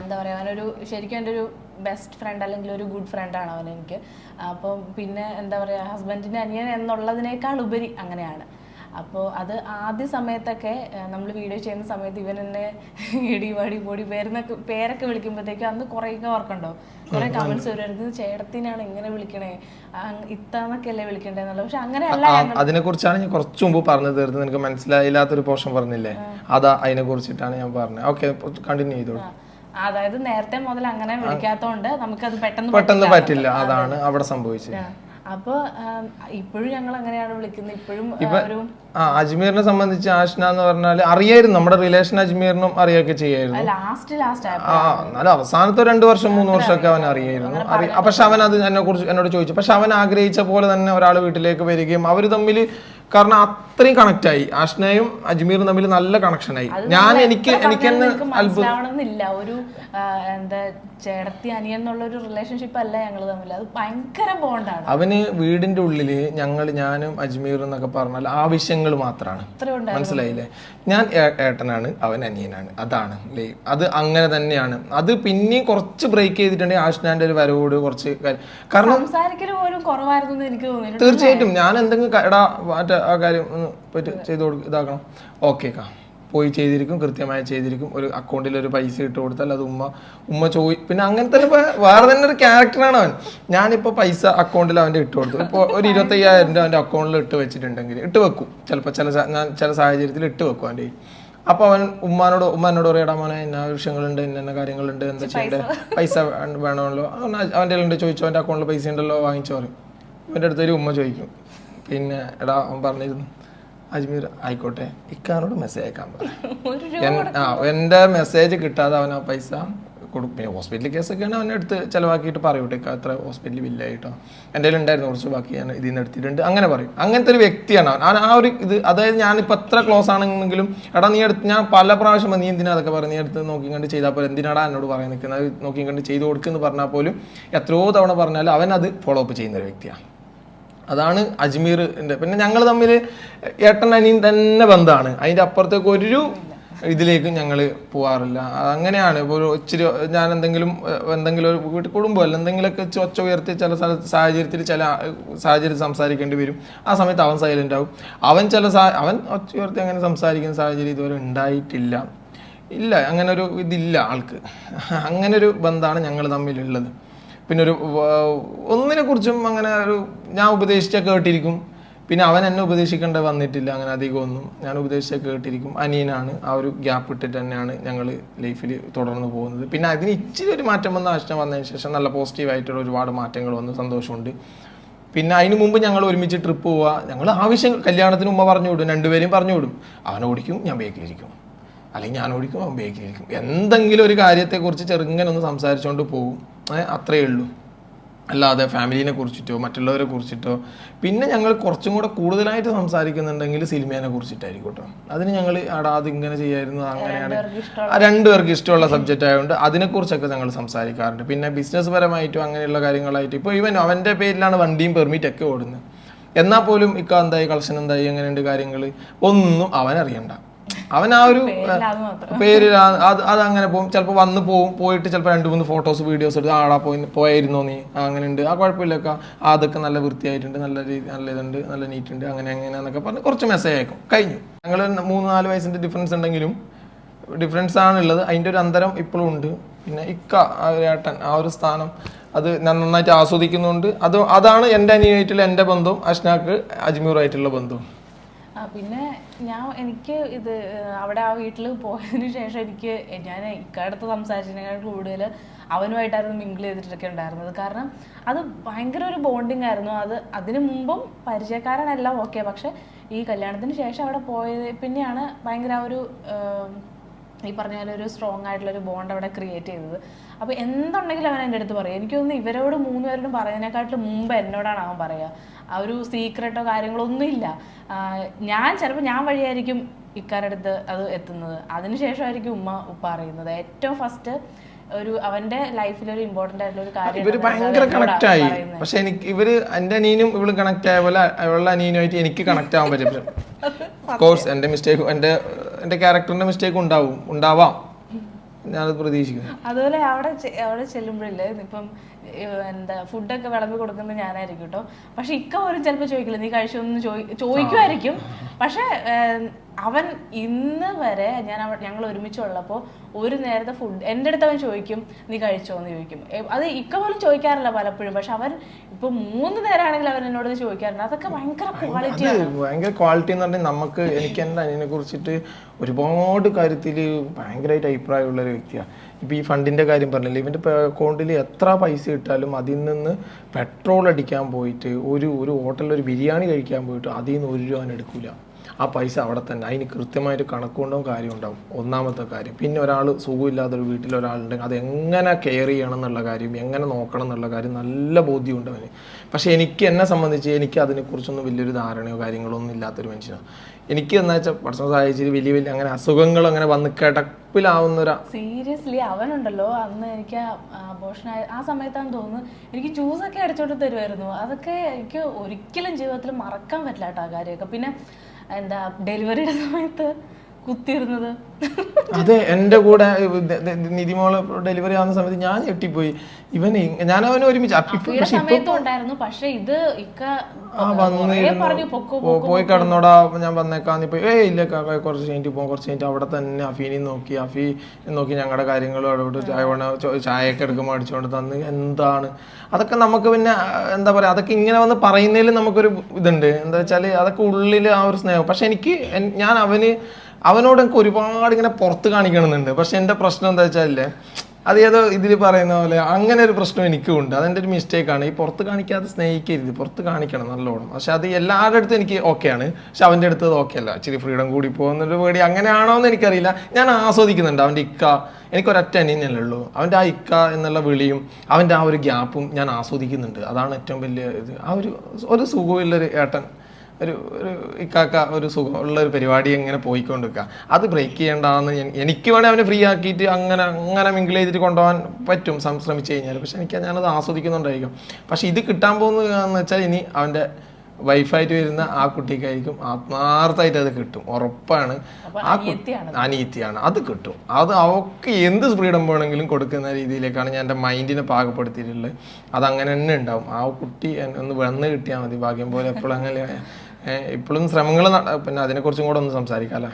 എന്താ പറയുക, അവനൊരു ശരിക്കും എൻ്റെ ഒരു ബെസ്റ്റ് ഫ്രണ്ട് അല്ലെങ്കിൽ ഒരു ഗുഡ് ഫ്രണ്ടാണ് അവൻ എനിക്ക്. അപ്പം പിന്നെ എന്താ പറയുക, ഹസ്ബൻഡിൻ്റെ അനിയൻ എന്നുള്ളതിനേക്കാൾ ഉപരി അങ്ങനെയാണ്. അപ്പോൾ അത് ആദ്യ സമയത്തൊക്കെ നമ്മൾ വീഡിയോ ചെയ്യുന്ന സമയത്ത് ഇവൻ എന്നെ ഇടിപാടി പൊടി പേരൊക്കെ വിളിക്കുമ്പോഴത്തേക്കും അന്ന് കുറേയൊക്കെ ഓർക്കണ്ടോ, കുറേ കമന്റ്സ് വരുമായിരുന്നു, ചേട്ടത്തിനാണ് ഇങ്ങനെ വിളിക്കണേ, ഇത്താന്നൊക്കെ അല്ലേ വിളിക്കണ്ടേന്നുള്ളത്. പക്ഷെ അങ്ങനെയല്ല. അതിനെ കുറിച്ചാണ് ഞാൻ കുറച്ച് മുമ്പ് പറഞ്ഞു തീർന്നത്. എനിക്ക് മനസ്സിലായില്ലാത്തൊരു പോർഷൻ പറഞ്ഞില്ലേ, അതാ അതിനെ കുറിച്ചിട്ടാണ് ഞാൻ പറഞ്ഞത്. ഓക്കെ, കണ്ടിന്യൂ ചെയ്തോളൂ. അതായത് നേരത്തെ മുതൽ അങ്ങനെ വിളിക്കാത്തതുകൊണ്ട് നമുക്കത് പെട്ടെന്ന് പറ്റില്ല. അതാണ് അവിടെ സംഭവിച്ചത്. അപ്പൊ ഇപ്പോഴും ഞങ്ങൾ അങ്ങനെയാണ് വിളിക്കുന്നത്. ഇപ്പോഴും അജ്മീറിനെ സംബന്ധിച്ച് ആഷ്ന എന്ന് പറഞ്ഞാൽ അറിയായിരുന്നു, നമ്മുടെ റിലേഷൻ അജ്മീറിനും അറിയൊക്കെ ചെയ്യായിരുന്നു. എന്നാലും അവസാനത്തെ 2 വർഷം 3 വർഷമൊക്കെ അവൻ അറിയായിരുന്നു. പക്ഷെ അവൻ അത് എന്നോട് ചോദിച്ചു. പക്ഷെ അവൻ ആഗ്രഹിച്ച പോലെ തന്നെ ഒരാൾ വീട്ടിലേക്ക് വരികയും അവർ തമ്മിൽ, കാരണം അത്രയും കണക്ട് ആയി, ആഷ്നയും അജ്മീറും തമ്മിൽ നല്ല കണക്ഷനായി. എനിക്ക് തന്നെ മനസ്സിലാവണമെന്നില്ല, ഒരു എന്താ ചേട്ടത്തി അനിയൻ എന്നുള്ള ഒരു റിലേഷൻഷിപ്പ് അല്ല ഞങ്ങൾ തമ്മിൽ. അത് ഭയങ്കര ബോണ്ടാണ്. അവന് വീടിന്റെ ഉള്ളില് ഞാനും അജ്മീറും എന്നൊക്കെ പറഞ്ഞാൽ ആവശ്യങ്ങൾ മാത്രമാണ്. മനസ്സിലായില്ലേ? ഞാൻ ഏട്ടനാണ്, അവൻ അനിയനാണ്, അതാണ് അത് അങ്ങനെ തന്നെയാണ്. അത് പിന്നെയും കുറച്ച് ബ്രേക്ക് ചെയ്തിട്ടുണ്ടെങ്കിൽ ആഷ്നാന്റെ ഒരു വരവോട് കുറച്ച് കാരണം തീർച്ചയായിട്ടും ഞാൻ എന്തെങ്കിലും ആ കാര്യം പോയിട്ട് ചെയ്ത് ഇതാക്കണം. ഓക്കെ പോയി ചെയ്തിരിക്കും, കൃത്യമായി ചെയ്തിരിക്കും. ഒരു അക്കൗണ്ടിൽ ഒരു പൈസ ഇട്ട് കൊടുത്താൽ അത് ഉമ്മ പിന്നെ അങ്ങനത്തെ വേറെ തന്നെ ഒരു ക്യാരക്ടറാണ് അവൻ. ഞാനിപ്പോൾ പൈസ അക്കൗണ്ടിൽ അവൻ്റെ ഇട്ട് കൊടുത്തു. ഇപ്പോൾ ഒരു 25,000 രൂപ അവൻ്റെ അക്കൗണ്ടിൽ ഇട്ട് വെച്ചിട്ടുണ്ടെങ്കിൽ ഇട്ട് വെക്കും. ചിലപ്പോൾ ഞാൻ ചില സാഹചര്യത്തിൽ ഇട്ട് വെക്കും അവൻ്റെ. അപ്പോൾ അവൻ ഉമ്മ എന്നോട് പറയടാ മോനെ ഇന്ന ആവശ്യങ്ങളുണ്ട്, ഇന്ന കാര്യങ്ങളുണ്ട്, എന്താ ചെയ്യേണ്ടത്, പൈസ വേണമല്ലോ, അവൻ്റെ ഉണ്ട് ചോദിച്ചോ, അവൻ്റെ അക്കൗണ്ടിൽ പൈസ ഉണ്ടല്ലോ വാങ്ങിച്ചോ പറയും. അവൻ്റെ അടുത്തൊരു ഉമ്മ ചോദിക്കും, പിന്നെ എടാ അവൻ പറഞ്ഞിരുന്നു അജ്മീർ ആയിക്കോട്ടെ ഇക്കാനോട് മെസ്സേജ് അയക്കാൻ പറയും. എൻ്റെ മെസ്സേജ് കിട്ടാതെ അവൻ ആ പൈസ കൊടുക്കും. പിന്നെ ഹോസ്പിറ്റൽ കേസൊക്കെയാണ് അവൻ്റെ അടുത്ത് ചിലവാക്കിയിട്ട് പറയൂട്ടെ എത്ര ഹോസ്പിറ്റലിൽ ബില്ലായിട്ടോ എൻ്റെ കയ്യിൽ ഉണ്ടായിരുന്നു, കുറച്ച് ബാക്കി ഞാൻ ഇതിൽ നിന്ന് എടുത്തിട്ടുണ്ട്, അങ്ങനെ പറയും. അങ്ങനത്തെ ഒരു വ്യക്തിയാണ് അവൻ. ആ ഒരു ഇത്, അതായത് ഞാനിപ്പോൾ എത്ര ക്ലോസ് ആണെങ്കിലും എടാ നീ എടുത്ത്, ഞാൻ പല പ്രാവശ്യം നീ എന്തിനാ അതൊക്കെ പറയും, നീ എടുത്ത് നോക്കി കണ്ട് ചെയ്താൽ പോലെ എന്തിനാടാ എന്നോട് പറയാൻ നിൽക്കുന്നത്, നോക്കി കണ്ട് ചെയ്ത് കൊടുക്കുമെന്ന് പറഞ്ഞാൽ പോലും എത്രയോ തവണ പറഞ്ഞാലും അവൻ അത് ഫോളോ അപ്പ് ചെയ്യുന്ന ഒരു വ്യക്തിയാണ്. അതാണ് അജ്മീറിൻ്റെ. പിന്നെ ഞങ്ങൾ തമ്മിൽ ഏട്ടൻ അനിയൻ തന്നെ ബന്ധമാണ്. അതിൻ്റെ അപ്പുറത്തേക്ക് ഒരു ഇതിലേക്ക് ഞങ്ങൾ പോകാറില്ല. അങ്ങനെയാണ്. ഇപ്പോൾ ഒരു ഇച്ചിരി ഞാൻ എന്തെങ്കിലും ഒരു വീട്ടിൽ കുടുംബമല്ല എന്തെങ്കിലുമൊക്കെ ഒച്ച ഉയർത്തി ചില സാഹചര്യത്തിൽ സംസാരിക്കേണ്ടി വരും. ആ സമയത്ത് അവൻ സൈലൻ്റ് ആവും. അവൻ ഒച്ച ഉയർത്തി അങ്ങനെ സംസാരിക്കുന്ന സാഹചര്യം ഇതുവരെ ഉണ്ടായിട്ടില്ല. ഇല്ല, അങ്ങനെ ഒരു ഇതില്ല ആൾക്ക്. അങ്ങനെ ഒരു ബന്ധമാണ് ഞങ്ങൾ തമ്മിലുള്ളത്. പിന്നെ ഒന്നിനെ കുറിച്ചും അങ്ങനെ ഞാൻ ഉപദേശിച്ച കേട്ടിരിക്കും. പിന്നെ അവൻ എന്നെ ഉപദേശിക്കേണ്ട വന്നിട്ടില്ല അങ്ങനെ അധികം ഒന്നും. ഞാൻ ഉപദേശിച്ച കേട്ടിരിക്കും. അനിയനാണ്, ആ ഒരു ഗ്യാപ്പ് ഇട്ടിട്ട് തന്നെയാണ് ഞങ്ങൾ ലൈഫിൽ തുടർന്ന് പോകുന്നത്. പിന്നെ അതിന് ഇച്ചിരി ഒരു മാറ്റം വന്ന ആശ്ന വന്നതിന് ശേഷം നല്ല പോസിറ്റീവായിട്ടുള്ള ഒരുപാട് മാറ്റങ്ങൾ വന്ന് സന്തോഷമുണ്ട്. പിന്നെ അതിന് മുമ്പ് ഞങ്ങൾ ഒരുമിച്ച് ട്രിപ്പ് പോവുക, ഞങ്ങൾ ആവശ്യം കല്യാണത്തിന് മുമ്പ് പറഞ്ഞു വിടും, രണ്ടുപേരും പറഞ്ഞു വിടും. അവൻ ഓടിക്കും, ഞാൻ ബേക്കിലിരിക്കും, അല്ലെങ്കിൽ ഞാൻ ഓടിക്കും, അവൻ ബേക്കിലിരിക്കും. എന്തെങ്കിലും ഒരു കാര്യത്തെക്കുറിച്ച് ചെറുങ്ങനെ ഒന്ന് സംസാരിച്ചുകൊണ്ട് പോകും, അത്രയേ ഉള്ളൂ. അല്ലാതെ ഫാമിലിനെ കുറിച്ചിട്ടോ മറ്റുള്ളവരെ കുറിച്ചിട്ടോ. പിന്നെ ഞങ്ങൾ കുറച്ചും കൂടെ കൂടുതലായിട്ട് സംസാരിക്കുന്നുണ്ടെങ്കിൽ സിനിമേനെ കുറിച്ചിട്ടായിരിക്കും കേട്ടോ. അതിന് ഞങ്ങൾ അത് ഇങ്ങനെ ചെയ്യായിരുന്നു, അങ്ങനെയാണ്. രണ്ടുപേർക്ക് ഇഷ്ടമുള്ള സബ്ജക്റ്റ് ആയതുകൊണ്ട് അതിനെക്കുറിച്ചൊക്കെ ഞങ്ങൾ സംസാരിക്കാറുണ്ട്. പിന്നെ ബിസിനസ് പരമായിട്ടും അങ്ങനെയുള്ള കാര്യങ്ങളായിട്ട് ഇപ്പോൾ ഈവൻ അവൻ്റെ പേരിലാണ് വണ്ടിയും പെർമിറ്റൊക്കെ ഓടുന്നത്. എന്നാൽ പോലും എന്തായി, കളക്ഷൻ എന്തായി, എങ്ങനെയുണ്ട് കാര്യങ്ങൾ ഒന്നും അവനറിയണ്ട. അവൻ ആ ഒരു പേര് അത് അങ്ങനെ പോകും. ചിലപ്പോൾ വന്ന് പോയിട്ട് ചിലപ്പോൾ 2-3 ഫോട്ടോസ് വീഡിയോസ് എടുത്ത് ആടാ പോയിരുന്നോ നീ, അങ്ങനെ ഉണ്ട്, ആ കുഴപ്പമില്ലൊക്കെ, അതൊക്കെ നല്ല വൃത്തിയായിട്ടുണ്ട്, നല്ല ഇതുണ്ട്, നല്ല നീറ്റ് ഉണ്ട്, അങ്ങനെ എന്നൊക്കെ പറഞ്ഞ് കുറച്ച് മെസ്സേജ് അയക്കും. കഴിഞ്ഞു. ഞങ്ങൾ 3-4 വയസ്സിൻ്റെ ഡിഫറൻസ് ഉണ്ടെങ്കിലും ഡിഫറൻസ് ആണുള്ളത്, അതിൻ്റെ ഒരു അന്തരം ഇപ്പോഴും ഉണ്ട്. പിന്നെ ആ ഒരു ഏട്ടൻ, ആ ഒരു സ്ഥാനം അത് ഞാൻ നന്നായിട്ട് ആസ്വദിക്കുന്നുണ്ട്. അതാണ് എൻ്റെ അനിയനായിട്ടുള്ള എൻ്റെ ബന്ധവും അഷ്നാക്ക് അജ്മീറുമായിട്ടുള്ള ബന്ധവും. പിന്നെ എനിക്ക് ഇത് അവിടെ ആ വീട്ടിൽ പോയതിനു ശേഷം ഞാൻ ഇക്കടുത്ത് സംസാരിച്ചതിനേക്കാൾ കൂടുതൽ അവനുമായിട്ടായിരുന്നു മിങ്കിൾ ചെയ്തിട്ടൊക്കെ ഉണ്ടായിരുന്നത്. കാരണം അത് ഭയങ്കര ഒരു ബോണ്ടിങ് ആയിരുന്നു. അതിനു മുമ്പും പരിചയക്കാരനെല്ലാം ഓക്കെ, പക്ഷെ ഈ കല്യാണത്തിന് ശേഷം അവിടെ പോയത് പിന്നെയാണ് ഭയങ്കര ഒരു ഈ പറഞ്ഞ പോലെ ഒരു സ്ട്രോങ് ആയിട്ടുള്ളൊരു ബോണ്ട് അവിടെ ക്രിയേറ്റ് ചെയ്തത്. അപ്പോൾ എന്തുണ്ടെങ്കിലും അവൻ എൻ്റെ അടുത്ത് പറയും. എനിക്ക് തോന്നുന്നു ഇവരോട് 3 പേരോടും പറയുന്നതിനെക്കാട്ടിലും മുമ്പ് എന്നോടാണ് അവൻ പറയുക. ആ ഒരു സീക്രട്ടോ കാര്യങ്ങളോ ഒന്നുമില്ല. ചിലപ്പോൾ ഞാൻ വഴിയായിരിക്കും ഇക്കാരടുത്ത് അത് എത്തുന്നത്, അതിനുശേഷമായിരിക്കും ഉപ്പ അറിയുന്നത്. ഏറ്റവും ഫസ്റ്റ് അവന്റെ ലൈഫിൽ ഒരു ഇമ്പോർട്ടന്റ് ആയിട്ടുള്ള ഒരു കാര്യം ഇവര് ഭയങ്കര കണക്ട് ആയി. പക്ഷെ എന്റെ അനിയനും ഇവളും കണക്ട് ആയ പോലെ അവളുടെ അനിയനുമായിട്ട് എനിക്ക് കണക്ട് ആവാൻ പറ്റും. കോഴ്സ് എന്റെ മിസ്റ്റേക്ക്, എന്റെ ക്യാരക്ടറിന്റെ മിസ്റ്റേക്ക് ഉണ്ടാവാം, ഞാനത് പ്രതീക്ഷിക്കുന്നു. അതുപോലെ അവിടെ ചെല്ലുമ്പോഴില്ലേ, ഇപ്പം ഫുഡൊക്കെ വിളമ്പി കൊടുക്കുന്നത് ഞാനായിരിക്കും കേട്ടോ. പക്ഷെ ഇക്ക പോലും ചിലപ്പോൾ ചോദിക്കില്ല നീ കഴിച്ചൊന്നും ചോദിക്കുമായിരിക്കും. പക്ഷെ അവൻ ഇന്ന് വരെ ഞങ്ങൾ ഒരുമിച്ചുള്ളപ്പോൾ ഒരു നേരത്തെ ഫുഡ് എൻ്റെ അടുത്ത് അവൻ ചോദിക്കും നീ കഴിച്ചോ എന്ന് ചോദിക്കും. അത് ഇക്ക പോലും ചോദിക്കാറില്ല പലപ്പോഴും. പക്ഷെ അവൻ ഇപ്പൊ 3 നേരമാണെങ്കിൽ അവൻ എന്നോട് ചോദിക്കാറുണ്ട്. അതൊക്കെ ഭയങ്കര ക്വാളിറ്റിയാണ്. ഭയങ്കര ക്വാളിറ്റി എന്ന് പറഞ്ഞാൽ എനിക്ക് എൻ്റെ അനിയനെ കുറിച്ചിട്ട് ഒരുപാട് കാര്യത്തിൽ ഭയങ്കരമായിട്ട് അഭിപ്രായമുള്ള ഒരു വ്യക്തിയാണ്. ഇപ്പോൾ ഈ ഫണ്ടിൻ്റെ കാര്യം പറഞ്ഞില്ലേ, ഇവൻ്റെ അക്കൗണ്ടിൽ എത്ര പൈസ ഇട്ടാലും അതിൽ നിന്ന് പെട്രോൾ അടിക്കാൻ പോയിട്ട് ഒരു ഹോട്ടലിൽ ഒരു ബിരിയാണി കഴിക്കാൻ പോയിട്ട് അതിൽ നിന്ന് 1 രൂപ എടുക്കില്ല. ആ പൈസ അവിടെ തന്നെ, അതിന് കൃത്യമായിട്ട് കണക്കുണ്ടാവും, കാര്യം ഉണ്ടാവും. ഒന്നാമത്തെ കാര്യം. പിന്നെ ഒരാൾ സുഖമില്ലാത്തൊരു വീട്ടിൽ ഒരാളുണ്ടെങ്കിൽ അത് എങ്ങനെ കെയർ ചെയ്യണം എന്നുള്ള കാര്യം, എങ്ങനെ നോക്കണം എന്നുള്ള കാര്യം നല്ല ബോധ്യമുണ്ട് അവന്. പക്ഷേ എന്നെ സംബന്ധിച്ച് എനിക്ക് അതിനെക്കുറിച്ചൊന്നും വലിയൊരു ധാരണയോ കാര്യങ്ങളോ ഒന്നും ഇല്ലാത്തൊരു മനുഷ്യനാണ്. എനിക്ക് എന്താ വെച്ചാൽ ഭക്ഷണ സാഹചര്യം വലിയ അങ്ങനെ അസുഖങ്ങൾ അങ്ങനെ വന്ന് കിടപ്പിലാവുന്നൊരാ. സീരിയസ്ലി അവനുണ്ടല്ലോ, അന്ന് എനിക്ക് അബോർഷനായ ആ സമയത്താണെന്ന് തോന്നുന്നു, എനിക്ക് ജ്യൂസൊക്കെ അടിച്ചോട്ട് തരുമായിരുന്നു. അതൊക്കെ എനിക്ക് ഒരിക്കലും ജീവിതത്തിൽ മറക്കാൻ പറ്റില്ല കേട്ടോ ആ കാര്യമൊക്കെ. പിന്നെ ഡെലിവറിയുടെ സമയത്ത് കുത്തിയിരുന്നത്, അതെ, എൻ്റെ കൂടെ നിധിമോള് ഡെലിവറി ആവുന്ന സമയത്ത് ഞാൻ ഞെട്ടിപ്പോയി. ഞാൻ അവനെ ഒരുമിച്ച് ഉണ്ടായിരുന്നു. പക്ഷെ ഇത് പോയി കിടന്നോടാ, ഞാൻ വന്നേക്കാന്ന് ഇപ്പൊ ഇല്ല കുറച്ച് കഴിഞ്ഞിട്ട് അവിടെ തന്നെ അഫീനെ നോക്കി ഞങ്ങളുടെ കാര്യങ്ങളും അവിടെ ചായയൊക്കെ എടുക്കുമ്പോൾ അടിച്ചുകൊണ്ട് തന്ന്. എന്താണ് അതൊക്കെ നമുക്ക് പിന്നെ എന്താ പറയാ, അതൊക്കെ ഇങ്ങനെ വന്ന് പറയുന്നതിൽ നമുക്കൊരു ഇതുണ്ട്. എന്താ വെച്ചാൽ അതൊക്കെ ഉള്ളിൽ ആ ഒരു സ്നേഹം. പക്ഷെ ഞാൻ അവനോട് എനിക്ക് ഒരുപാട് ഇങ്ങനെ പുറത്ത് കാണിക്കണമെന്നുണ്ട്. പക്ഷെ എൻ്റെ പ്രശ്നം എന്താ വെച്ചാലേ, അത് ഏതോ ഇതിൽ പറയുന്ന പോലെ അങ്ങനെ ഒരു പ്രശ്നം എനിക്കും ഉണ്ട്. അതെൻ്റെ ഒരു മിസ്റ്റേക്കാണ്. ഈ പുറത്ത് കാണിക്കാതെ സ്നേഹിക്കരുത്, പുറത്ത് കാണിക്കണം നല്ലോണം. പക്ഷെ അത് എല്ലാവരുടെ അടുത്തും എനിക്ക് ഓക്കെയാണ്, പക്ഷെ അവൻ്റെ അടുത്ത് അത് ഓക്കെ അല്ല. ഇച്ചിരി ഫ്രീഡം കൂടി പോകുന്നൊരു പേടി അങ്ങനെയാണോ എന്ന് എനിക്കറിയില്ല. ഞാൻ ആസ്വദിക്കുന്നുണ്ട് അവൻ്റെ എനിക്കൊരൊറ്റ അനിയനല്ലേ ഉള്ളൂ. അവൻ്റെ ആ ഇക്ക എന്നുള്ള വിളിയും അവൻ്റെ ആ ഒരു ഗ്യാപ്പും ഞാൻ ആസ്വദിക്കുന്നുണ്ട്. അതാണ് ഏറ്റവും വലിയ ഇത്. ആ ഒരു സുഖമില്ലൊരു ഏട്ടൻ, ഒരു ഇക്കാക്ക, ഒരു സുഖമുള്ളൊരു പരിപാടി എങ്ങനെ പോയിക്കൊണ്ടിരിക്കുക. അത് ബ്രേക്ക് ചെയ്യേണ്ടതെന്ന് എനിക്ക് വേണേൽ അവനെ ഫ്രീ ആക്കിയിട്ട് അങ്ങനെ മിങ്കിൾ ചെയ്തിട്ട് കൊണ്ടുപോകാൻ പറ്റും ശ്രമിച്ചു കഴിഞ്ഞാൽ. പക്ഷെ ഞാനത് ആസ്വദിക്കുന്നുണ്ടായിരിക്കും. പക്ഷെ ഇത് കിട്ടാൻ പോകുന്നതെന്ന് വെച്ചാൽ ഇനി അവൻ്റെ വൈഫായിട്ട് വരുന്ന ആ കുട്ടിക്കായിരിക്കും ആത്മാർത്ഥമായിട്ട് അത് കിട്ടും, ഉറപ്പാണ്. ആ അനിയത്തിയാണ്, അത് കിട്ടും. അത് അവൾക്ക് എന്ത് ഫ്രീഡം വേണമെങ്കിലും കൊടുക്കുന്ന രീതിയിലേക്കാണ് ഞാൻ എൻ്റെ മൈൻഡിനെ പാകപ്പെടുത്തിയിട്ടുള്ളത്. അതങ്ങനെ തന്നെ ഉണ്ടാവും. ആ കുട്ടി ഒന്ന് വന്ന് കിട്ടിയാൽ മതി, ഭാഗ്യം പോലെ. എപ്പോഴും അങ്ങനെ ഇപ്പോഴും ശ്രമങ്ങൾ. പിന്നെ അതിനെക്കുറിച്ചും കൂടെ ഒന്ന് സംസാരിക്കാം അല്ലേ.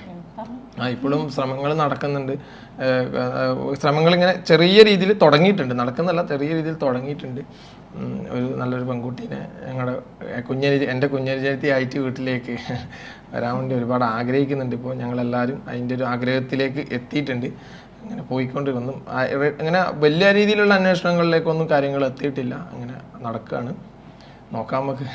ഇപ്പോഴും ശ്രമങ്ങൾ നടക്കുന്നുണ്ട്. ശ്രമങ്ങൾ ഇങ്ങനെ ചെറിയ രീതിയിൽ തുടങ്ങിയിട്ടുണ്ട്, നടക്കുന്നല്ല ചെറിയ രീതിയിൽ തുടങ്ങിയിട്ടുണ്ട്. ഒരു നല്ലൊരു പെൺകുട്ടീനെ ഞങ്ങളുടെ എൻ്റെ കുഞ്ഞരിചേർത്തി ആയിട്ട് വീട്ടിലേക്ക് വരാൻ വേണ്ടി ഒരുപാട് ആഗ്രഹിക്കുന്നുണ്ട്. ഇപ്പോൾ ഞങ്ങളെല്ലാവരും അതിൻ്റെ ഒരു ആഗ്രഹത്തിലേക്ക് എത്തിയിട്ടുണ്ട്. അങ്ങനെ പോയിക്കൊണ്ടിരുന്നു. അങ്ങനെ വലിയ രീതിയിലുള്ള അന്വേഷണങ്ങളിലേക്കൊന്നും കാര്യങ്ങൾ എത്തിയിട്ടില്ല. അങ്ങനെ നടക്കുകയാണ്, നോക്കാം നമുക്ക്.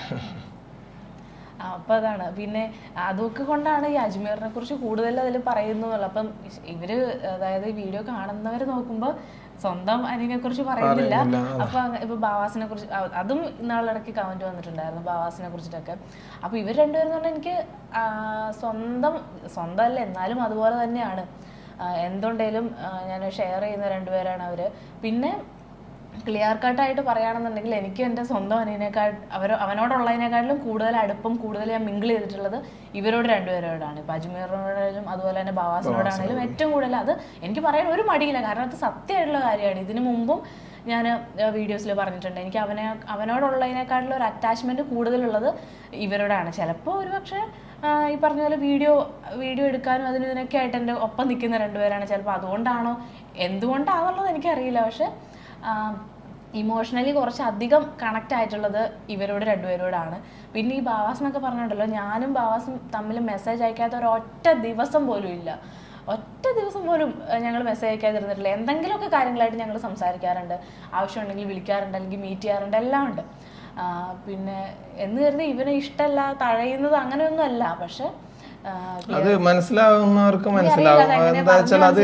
അപ്പം അതാണ്. പിന്നെ അതൊക്കെ കൊണ്ടാണ് ഈ അജ്മീറിനെ കുറിച്ച് കൂടുതൽ അതിൽ പറയുന്നുള്ളൂ. അപ്പം ഇവര് അതായത് വീഡിയോ കാണുന്നവർ നോക്കുമ്പോൾ സ്വന്തം അനിയനെ കുറിച്ച് പറയുന്നില്ല. അപ്പൊ ഇപ്പൊ ബാവാസിനെ കുറിച്ച് അതും ഇന്നാളിടയ്ക്ക് കമന്റ് വന്നിട്ടുണ്ടായിരുന്നു ബാവാസിനെ കുറിച്ചിട്ടൊക്കെ. അപ്പൊ ഇവർ രണ്ടുപേരും പറഞ്ഞാൽ എനിക്ക് സ്വന്തമല്ല എന്നാലും അതുപോലെ തന്നെയാണ്. എന്തുകൊണ്ടേലും ഞാൻ ഷെയർ ചെയ്യുന്ന രണ്ടുപേരാണ് അവര്. പിന്നെ ക്ലിയർ കട്ടായിട്ട് പറയുകയാണെന്നുണ്ടെങ്കിൽ എനിക്ക് എൻ്റെ സ്വന്തം അവനോടുള്ളതിനേക്കാട്ടിലും കൂടുതൽ അടുപ്പം, കൂടുതൽ ഞാൻ മിങ്കിൾ ചെയ്തിട്ടുള്ളത് ഇവരോട് രണ്ടുപേരോടാണ്. ഇപ്പം അജ്മീറിനോടായാലും അതുപോലെ തന്നെ ബാവാസിനോടാണെങ്കിലും ഏറ്റവും കൂടുതൽ അത് എനിക്ക് പറയാൻ ഒരു മടിയില്ല. കാരണം അത് സത്യമായിട്ടുള്ള കാര്യമാണ്. ഇതിനു മുമ്പും ഞാൻ വീഡിയോസിൽ പറഞ്ഞിട്ടുണ്ട്, എനിക്ക് അവനോടുള്ളതിനേക്കാട്ടിലും ഒരു അറ്റാച്ച്മെൻറ്റ് കൂടുതലുള്ളത് ഇവരോടാണ്. ചിലപ്പോൾ ഒരു പക്ഷേ ഈ പറഞ്ഞ പോലെ വീഡിയോ എടുക്കാനും അതിനും ഇതിനൊക്കെ ആയിട്ട് എൻ്റെ ഒപ്പം നിൽക്കുന്ന രണ്ടുപേരാണ്. ചിലപ്പോൾ അതുകൊണ്ടാണോ എന്തുകൊണ്ടാണെന്നുള്ളത് എനിക്കറിയില്ല. പക്ഷെ ഇമോഷണലി കുറച്ചധികം കണക്റ്റ് ആയിട്ടുള്ളത് ഇവരോട് രണ്ടുപേരോടാണ്. പിന്നെ ഈ ബാവാസ് എന്നൊക്കെ പറഞ്ഞിട്ടുണ്ടല്ലോ, ഞാനും ബാവാസും തമ്മിൽ മെസ്സേജ് അയക്കാത്ത ഒരൊറ്റ ദിവസം പോലും ഇല്ല. ഒറ്റ ദിവസം പോലും ഞങ്ങൾ മെസ്സേജ് അയക്കാതിരുന്നിട്ടില്ല. എന്തെങ്കിലുമൊക്കെ കാര്യങ്ങളായിട്ട് ഞങ്ങൾ സംസാരിക്കാറുണ്ട്, ആവശ്യമുണ്ടെങ്കിൽ വിളിക്കാറുണ്ട്, അല്ലെങ്കിൽ മീറ്റ് ചെയ്യാറുണ്ട്, എല്ലാം ഉണ്ട്. പിന്നെ എന്ന് കരുതി ഇവനെ ഇഷ്ടമല്ല, തഴയുന്നത് അങ്ങനെയൊന്നും അല്ല. പക്ഷെ അത് മനസ്സിലാവുന്നവർക്ക് മനസ്സിലാവും. എന്താ വെച്ചാൽ അത്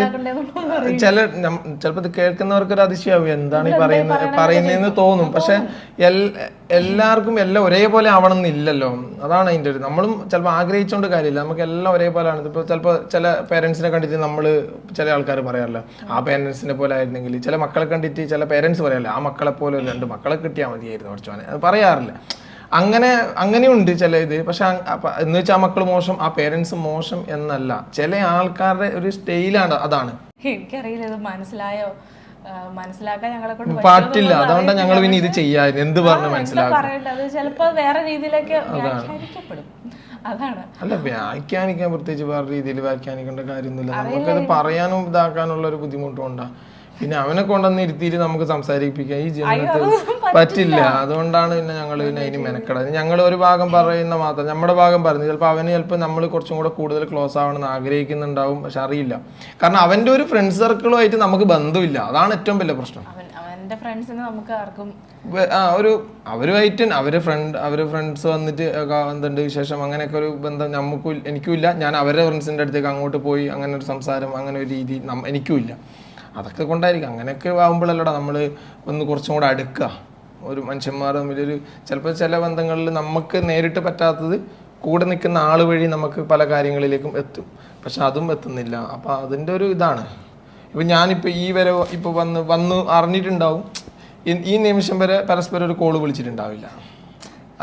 ചിലപ്പോൾ ഇത് കേൾക്കുന്നവർക്ക് ഒരു അതിശയാവും, എന്താണ് ഈ പറയുന്നതെന്ന് തോന്നും. പക്ഷെ എല്ലാവർക്കും എല്ലാം ഒരേപോലെ ആവണം എന്നില്ലല്ലോ. അതാണ് അതിൻ്റെ ഒരു, നമ്മളും ചിലപ്പോൾ ആഗ്രഹിച്ചുകൊണ്ട് കാര്യമില്ല. നമുക്ക് എല്ലാം ഒരേപോലെ ആണ്. ഇപ്പോൾ ചിലപ്പോൾ ചില പേരൻസിനെ കണ്ടിട്ട് നമ്മൾ ചില ആൾക്കാർ പറയാറില്ല ആ പേരൻസിനെ പോലെ ആയിരുന്നെങ്കിൽ, ചില മക്കളെ കണ്ടിട്ട് ചില പേരൻസ് പറയാറില്ല ആ മക്കളെ പോലെ 2 മക്കളെ കിട്ടിയാൽ മതിയായിരുന്നു പഠിച്ചോനെ, അത് പറയാറില്ല. അങ്ങനെയുണ്ട് ചില ഇത്. പക്ഷെ എന്ന് വെച്ചാൽ ആ മക്കൾ മോശം, ആ പേരൻസ് മോശം എന്നല്ല. ചില ആൾക്കാരുടെ ഒരു സ്റ്റൈലാണ്, അതാണ്. എനിക്കറിയില്ല ഇത് മനസ്സിലാക്കാൻ ഞങ്ങളെ കൊണ്ട് പറ്റില്ല. അതുകൊണ്ടാണ് ഞങ്ങൾ പിന്നെ ഇത് ചെയ്യാൻ എന്ത് പറഞ്ഞു മനസ്സിലാക്കും. അത് ചിലപ്പോ വേറെ രീതിയിലേക്ക് വ്യാഖ്യാനിക്കപ്പെടും. അതാണ്. അല്ല, വ്യാഖ്യാനിക്കാൻ പ്രത്യേകിച്ച് വേറെ രീതിയിൽ വ്യാഖ്യാനിക്കേണ്ട കാര്യമൊന്നുമില്ല. നമുക്കത് പറയാനും ഇതാക്കാനുള്ള ഒരു ബുദ്ധിമുട്ടും ഉണ്ടാ. പിന്നെ അവനെ കൊണ്ടുവന്ന് ഇരുത്തിയിട്ട് നമുക്ക് സംസാരിപ്പിക്കാം ഈ ജീവിതത്തിൽ പറ്റില്ല. അതുകൊണ്ടാണ് പിന്നെ ഞങ്ങൾ പിന്നെ അതിന് മെനക്കെടാൻ. ഞങ്ങൾ ഒരു ഭാഗം പറയുന്ന മാത്രം, നമ്മുടെ ഭാഗം പറഞ്ഞു. ചിലപ്പോൾ നമ്മൾ കുറച്ചും കൂടെ കൂടുതൽ ക്ലോസ് ആവണമെന്ന് ആഗ്രഹിക്കുന്നുണ്ടാവും. പക്ഷെ അറിയില്ല, കാരണം അവന്റെ ഒരു ഫ്രണ്ട് സർക്കിളുമായിട്ട് നമുക്ക് ബന്ധമില്ല. അതാണ് ഏറ്റവും വലിയ പ്രശ്നം. അവരുമായിട്ട് അവരെ ഫ്രണ്ട്സ് വന്നിട്ട് എന്തുണ്ട് വിശേഷം അങ്ങനെയൊക്കെ ഒരു ബന്ധം എനിക്കും ഇല്ല. ഞാൻ അവരുടെ ഫ്രണ്ട്സിന്റെ അടുത്തേക്ക് അങ്ങോട്ട് പോയി അങ്ങനെ ഒരു സംസാരം, അങ്ങനെ ഒരു രീതി എനിക്കും ഇല്ല. അതൊക്കെ കൊണ്ടായിരിക്കും. അങ്ങനെയൊക്കെ ആകുമ്പോഴല്ലടാ നമ്മൾ ഒന്ന് കുറച്ചും കൂടെ അടുക്കുക. ഒരു മനുഷ്യന്മാർ തമ്മിലൊരു ചിലപ്പോൾ ചില ബന്ധങ്ങളിൽ നമുക്ക് നേരിട്ട് പറ്റാത്തത് കൂടെ നിൽക്കുന്ന ആൾ വഴി നമുക്ക് പല കാര്യങ്ങളിലേക്കും എത്തും. പക്ഷെ അതും എത്തുന്നില്ല. അപ്പം അതിൻ്റെ ഒരു ഇതാണ്. ഇപ്പം ഞാനിപ്പോൾ ഇപ്പോൾ വന്ന് അറിഞ്ഞിട്ടുണ്ടാവും, ഈ നിമിഷം വരെ പരസ്പരം ഒരു കോള് വിളിച്ചിട്ടുണ്ടാവില്ല.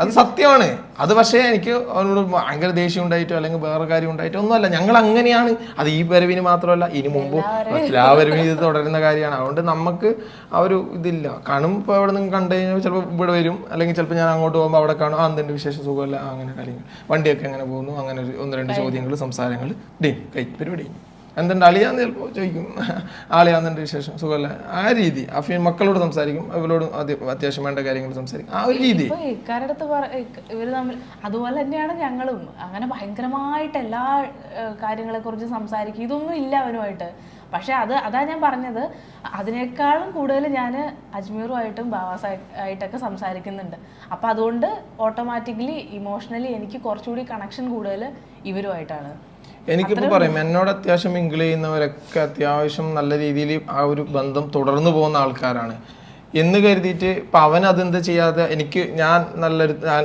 അത് സത്യമാണ്. അത് പക്ഷേ എനിക്ക് അവനോട് ഭയങ്കര ദേഷ്യം ഉണ്ടായിട്ടോ അല്ലെങ്കിൽ വേറെ കാര്യം ഉണ്ടായിട്ടോ ഒന്നുമല്ല. ഞങ്ങൾ അങ്ങനെയാണ്. അത് ഈ വരവിന് മാത്രമല്ല, ഇനി മുമ്പ് എല്ലാ വരവിനും ഇത് തുടരുന്ന കാര്യമാണ്. അതുകൊണ്ട് നമുക്ക് ആ ഒരു ഇതില്ല. കാണും. ഇപ്പോൾ അവിടെ നിന്ന് കണ്ടു കഴിഞ്ഞാൽ ചിലപ്പോൾ ഇവിടെ വരും, അല്ലെങ്കിൽ ചിലപ്പോൾ ഞാൻ അങ്ങോട്ട് പോകുമ്പോൾ അവിടെ കാണും, എന്തുണ്ട് വിശേഷ സുഖമല്ല, അങ്ങനെ കാര്യങ്ങൾ, വണ്ടിയൊക്കെ എങ്ങനെ പോകുന്നു, അങ്ങനെ ഒരു 1-2 ചോദ്യങ്ങൾ, സംസാരങ്ങൾ, പരിപാടി എന്തുണ്ട് അളിയാന്ന് ചിലപ്പോൾ ചോദിക്കും, ആളിയാന്നുണ്ട് വിശേഷം സുഖമല്ല, ആ രീതി. മക്കളോട് സംസാരിക്കും, അവരോടും അത്യാവശ്യം വേണ്ട കാര്യങ്ങൾ സംസാരിക്കും, ആ ഒരു രീതി. ഇക്കാരടുത്ത് ഇവര് തമ്മിൽ അതുപോലെ തന്നെയാണ് ഞങ്ങളും. അങ്ങനെ ഭയങ്കരമായിട്ട് എല്ലാ കാര്യങ്ങളെ കുറിച്ച് സംസാരിക്കും, ഇതൊന്നും ഇല്ല അവനുമായിട്ട്. പക്ഷെ അതാ ഞാൻ പറഞ്ഞത്, അതിനേക്കാളും കൂടുതൽ ഞാൻ അജ്മീറുമായിട്ടും ബാവാസായിട്ടൊക്കെ സംസാരിക്കുന്നുണ്ട്. അപ്പം അതുകൊണ്ട് ഓട്ടോമാറ്റിക്കലി ഇമോഷണലി എനിക്ക് കുറച്ചുകൂടി കണക്ഷൻ കൂടുതൽ ഇവരുമായിട്ടാണ്. എനിക്കിപ്പോൾ പറയും, എന്നോട് അത്യാവശ്യം മിങ്കിൾ ചെയ്യുന്നവരൊക്കെ അത്യാവശ്യം നല്ല രീതിയിൽ ആ ഒരു ബന്ധം തുടർന്നു പോകുന്ന ആൾക്കാരാണ് എന്ന് കരുതിയിട്ട് ഇപ്പം അവൻ അതെന്ത് ചെയ്യാതെ ഞാൻ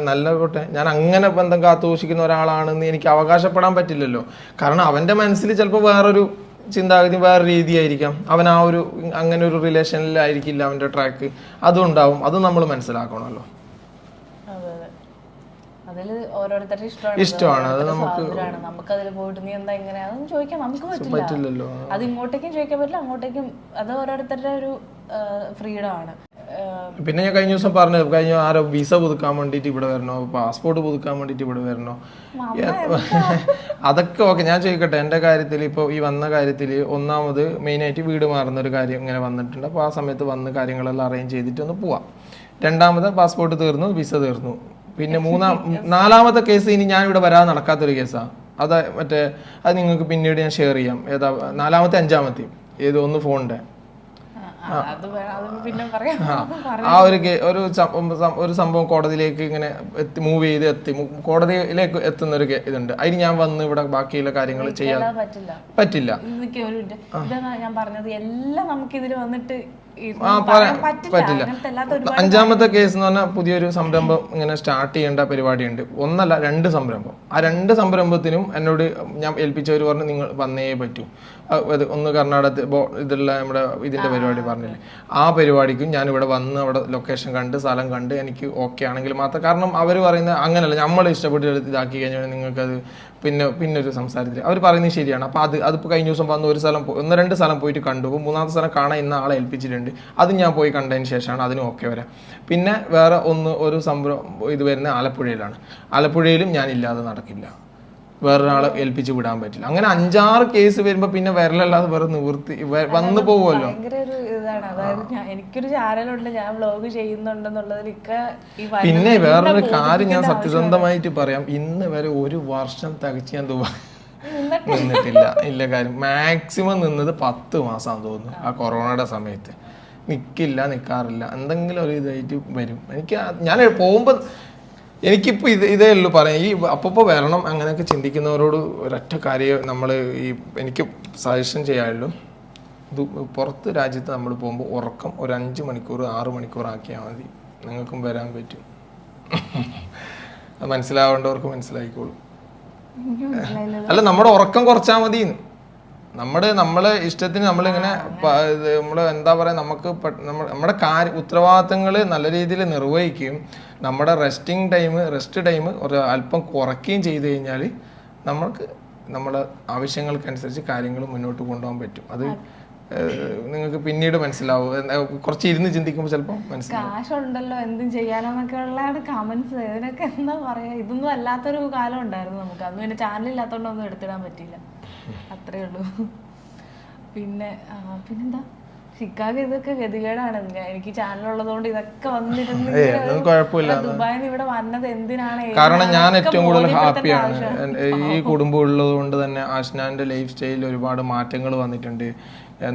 നല്ല പോട്ടെ ഞാൻ അങ്ങനെ ബന്ധം കാത്തുസൂക്ഷിക്കുന്ന ഒരാളാണെന്ന് എനിക്ക് അവകാശപ്പെടാൻ പറ്റില്ലല്ലോ. കാരണം അവൻ്റെ മനസ്സിൽ ചിലപ്പോൾ വേറൊരു ചിന്താഗതി, വേറെ രീതിയായിരിക്കാം. അവൻ ആ ഒരു അങ്ങനെ ഒരു റിലേഷനിലായിരിക്കില്ല അവൻ്റെ ട്രാക്ക്. അതുണ്ടാവും. അത് നമ്മൾ മനസ്സിലാക്കണമല്ലോ. അതിൽ ഓരോരുത്തരുടെ ഇഷ്ടമാണ്. അത് നമുക്ക് അതിൽ പോയിട്ട് നീ എന്താ ഇങ്ങനെ അതൊന്നും ചോദിക്കാൻ നമുക്ക് പറ്റില്ലല്ലോ. അത് ഇങ്ങോട്ടേക്കും ചോദിക്കാൻ പറ്റില്ല, അങ്ങോട്ടേക്കും. അത് ഓരോരുത്തരുടെ ഒരു ഫ്രീഡം ആണ്. പിന്നെ ഞാൻ കഴിഞ്ഞ ദിവസം പറഞ്ഞു, കഴിഞ്ഞ ആരോ വിസ പുതുക്കാൻ വേണ്ടിയിട്ട് ഇവിടെ വരണോ, പാസ്പോർട്ട് പുതുക്കാൻ വേണ്ടിയിട്ട് ഇവിടെ വരണോ, അതൊക്കെ ഓക്കെ. ഞാൻ ചോദിക്കട്ടെ, എൻ്റെ കാര്യത്തിൽ ഇപ്പോൾ ഈ വന്ന കാര്യത്തിൽ ഒന്നാമത് മെയിനായിട്ട് വീട് മാറുന്ന ഒരു കാര്യം ഇങ്ങനെ വന്നിട്ടുണ്ട്. അപ്പോൾ ആ സമയത്ത് വന്ന് കാര്യങ്ങളെല്ലാം അറേഞ്ച് ചെയ്തിട്ട് ഒന്ന് പോവാം. രണ്ടാമത് പാസ്പോർട്ട് തീർന്നു, വിസ തീർന്നു. പിന്നെ നാലാമത്തെ കേസ് ഇനി ഞാൻ ഇവിടെ വരാതെ നടക്കാത്തൊരു കേസാണ്. അത് മറ്റേ അത് നിങ്ങൾക്ക് പിന്നീട് ഞാൻ ഷെയർ ചെയ്യാം. ഏതാ നാലാമത്തെ അഞ്ചാമത്തെയും ഏത് ഒന്ന് ഫോണിൻ്റെ ആ ഒരു സംഭവം കോടതിയിലേക്ക് ഇങ്ങനെ മൂവ് ചെയ്ത് എത്തി, കോടതിയിലേക്ക് എത്തുന്ന ഒരു ഇതുണ്ട്. അതിന് ഞാൻ വന്ന് ഇവിടെ ബാക്കിയുള്ള കാര്യങ്ങൾ ചെയ്യാൻ പറ്റില്ല. ഞാൻ പറഞ്ഞത് എല്ലാം നമുക്ക് ഇതിൽ വന്നിട്ട് പറ്റില്ല. അഞ്ചാമത്തെ കേസ് എന്ന് പറഞ്ഞാൽ പുതിയൊരു സംരംഭം ഇങ്ങനെ സ്റ്റാർട്ട് ചെയ്യേണ്ട പരിപാടിയുണ്ട്. ഒന്നല്ല, 2 സംരംഭം. ആ 2 സംരംഭത്തിനും എന്നോട് ഞാൻ ഏൽപ്പിച്ചവർ പറഞ്ഞു നിങ്ങൾ വന്നേ പറ്റൂ. ഒന്ന് കർണാടകത്തിൽ ഇതുള്ള നമ്മുടെ ഇതിന്റെ പരിപാടി പറഞ്ഞില്ലേ, ആ പരിപാടിക്കും ഞാൻ ഇവിടെ വന്ന് അവിടെ ലൊക്കേഷൻ കണ്ട് സ്ഥലം കണ്ട് എനിക്ക് ഓക്കെ ആണെങ്കിൽ മാത്രം. കാരണം അവർ പറയുന്നത് അങ്ങനെയല്ല, നമ്മൾ ഇഷ്ടപ്പെട്ട് ഇതാക്കി കഴിഞ്ഞാൽ നിങ്ങൾക്കത് പിന്നെ ഒരു സംസാരത്തിൽ അവർ പറയുന്നത് ശരിയാണ്. അപ്പോൾ അതിപ്പോൾ കഴിഞ്ഞ ദിവസം വന്ന് 1-2 സ്ഥലം പോയിട്ട് കണ്ടു. അപ്പോൾ 3-ാമത്തെ സ്ഥലം കാണാൻ ഇന്ന ആളെ ഏൽപ്പിച്ചിട്ടുണ്ട്. അത് ഞാൻ പോയി കണ്ടതിന് ശേഷമാണ് അതിനും ഓക്കെ വരാം. പിന്നെ വേറെ ഒരു സംഭവം ഇത് വരുന്നത് ആലപ്പുഴയിലാണ്. ആലപ്പുഴയിലും ഞാൻ ഇല്ലാതെ നടക്കില്ല, വേറൊരാളെ ഏൽപ്പിച്ച് വിടാൻ പറ്റില്ല. അങ്ങനെ 5-6 കേസ് വരുമ്പോൾ പിന്നെ വരലല്ലാതെ വേറെ നിവൃത്തി വന്നു പോകുമല്ലോ. എനിക്കൊരു ചാനലുണ്ട്, ഞാൻ വ്ലോഗ് ചെയ്യുന്നുണ്ടെന്നുള്ളതിലൊക്കെ. പിന്നെ വേറൊരു കാര്യം ഞാൻ സത്യസന്ധമായിട്ട് പറയാം, ഇന്ന് വരെ 1 വർഷം തികച്ച് ഞാൻ നിന്നിട്ടില്ല. ഇല്ല കാര്യം, മാക്സിമം നിന്നത് 10 മാസമാണെന്ന് തോന്നുന്നു. ആ കൊറോണയുടെ സമയത്ത് നിൽക്കാറില്ല. എന്തെങ്കിലും ഒരു ഇതായിട്ട് വരും. ഞാൻ പോകുമ്പോൾ എനിക്കിപ്പോൾ ഇതേ ഉള്ളൂ പറയാം. ഈ അപ്പോൾ വരണം അങ്ങനെയൊക്കെ ചിന്തിക്കുന്നവരോട് ഒരൊറ്റ കാര്യം എനിക്ക് സജഷൻ ചെയ്യാനുള്ളൂ. പുറത്ത് രാജ്യത്ത് നമ്മൾ പോകുമ്പോൾ ഉറക്കം ഒരു 5 മണിക്കൂർ 6 മണിക്കൂർ ആക്കിയാൽ മതി, നിങ്ങൾക്കും വരാൻ പറ്റും. അത് മനസ്സിലാവേണ്ടവർക്ക് മനസ്സിലായിക്കോളും. അല്ല, നമ്മുടെ ഉറക്കം കുറച്ചാൽ മതി. നമ്മളെ ഇഷ്ടത്തിന് നമ്മളിങ്ങനെ എന്താ പറയുക, നമുക്ക് നമ്മുടെ ഉത്തരവാദിത്തങ്ങൾ നല്ല രീതിയിൽ നിർവഹിക്കുകയും നമ്മുടെ റെസ്റ്റ് ടൈം ഒരു അല്പം കുറയ്ക്കുകയും ചെയ്ത് കഴിഞ്ഞാൽ നമ്മൾക്ക് നമ്മുടെ ആവശ്യങ്ങൾക്കനുസരിച്ച് കാര്യങ്ങൾ മുന്നോട്ട് കൊണ്ടുപോകാൻ പറ്റും. അത് നിങ്ങൾക്ക് പിന്നീട് മനസ്സിലാവും. കുറച്ച് ഇരുന്ന് ചിന്തിക്കുമ്പോൾ ചിലപ്പോൾ മനസ്സിലാവും. കാശ് ഉണ്ടല്ലോ എന്തും ചെയ്യാനോന്നൊക്കെ ഉള്ളതാണ് കമന്റ്സ്. ഇതിനൊക്കെ എന്താ പറയാ, ഇതൊന്നും അല്ലാത്തൊരു കാലം ഉണ്ടായിരുന്നു നമുക്ക്. അന്ന് പിന്നെ ചാനലില്ലാത്തോണ്ടൊന്നും എടുത്തിടാൻ പറ്റില്ല, അത്രേ ഉള്ളൂ. പിന്നെന്താ ഷിക്കാഗോ, ഇതൊക്കെ ഗതികേടാണ്. എനിക്ക് ചാനലുള്ളതുകൊണ്ട് ഇതൊക്കെ വന്നിരുന്നു. ദുബായിൽ നിന്ന് ഇവിടെ വന്നത് എന്തിനാണ്? കാരണം ഞാൻ ഏറ്റവും കൂടുതൽ ഹാപ്പിയാണ്. ഈ കുടുംബം ഉള്ളത് കൊണ്ട് തന്നെ ആഷ്നാന്റെ ലൈഫ് സ്റ്റൈലിൽ ഒരുപാട് മാറ്റങ്ങൾ വന്നിട്ടുണ്ട്.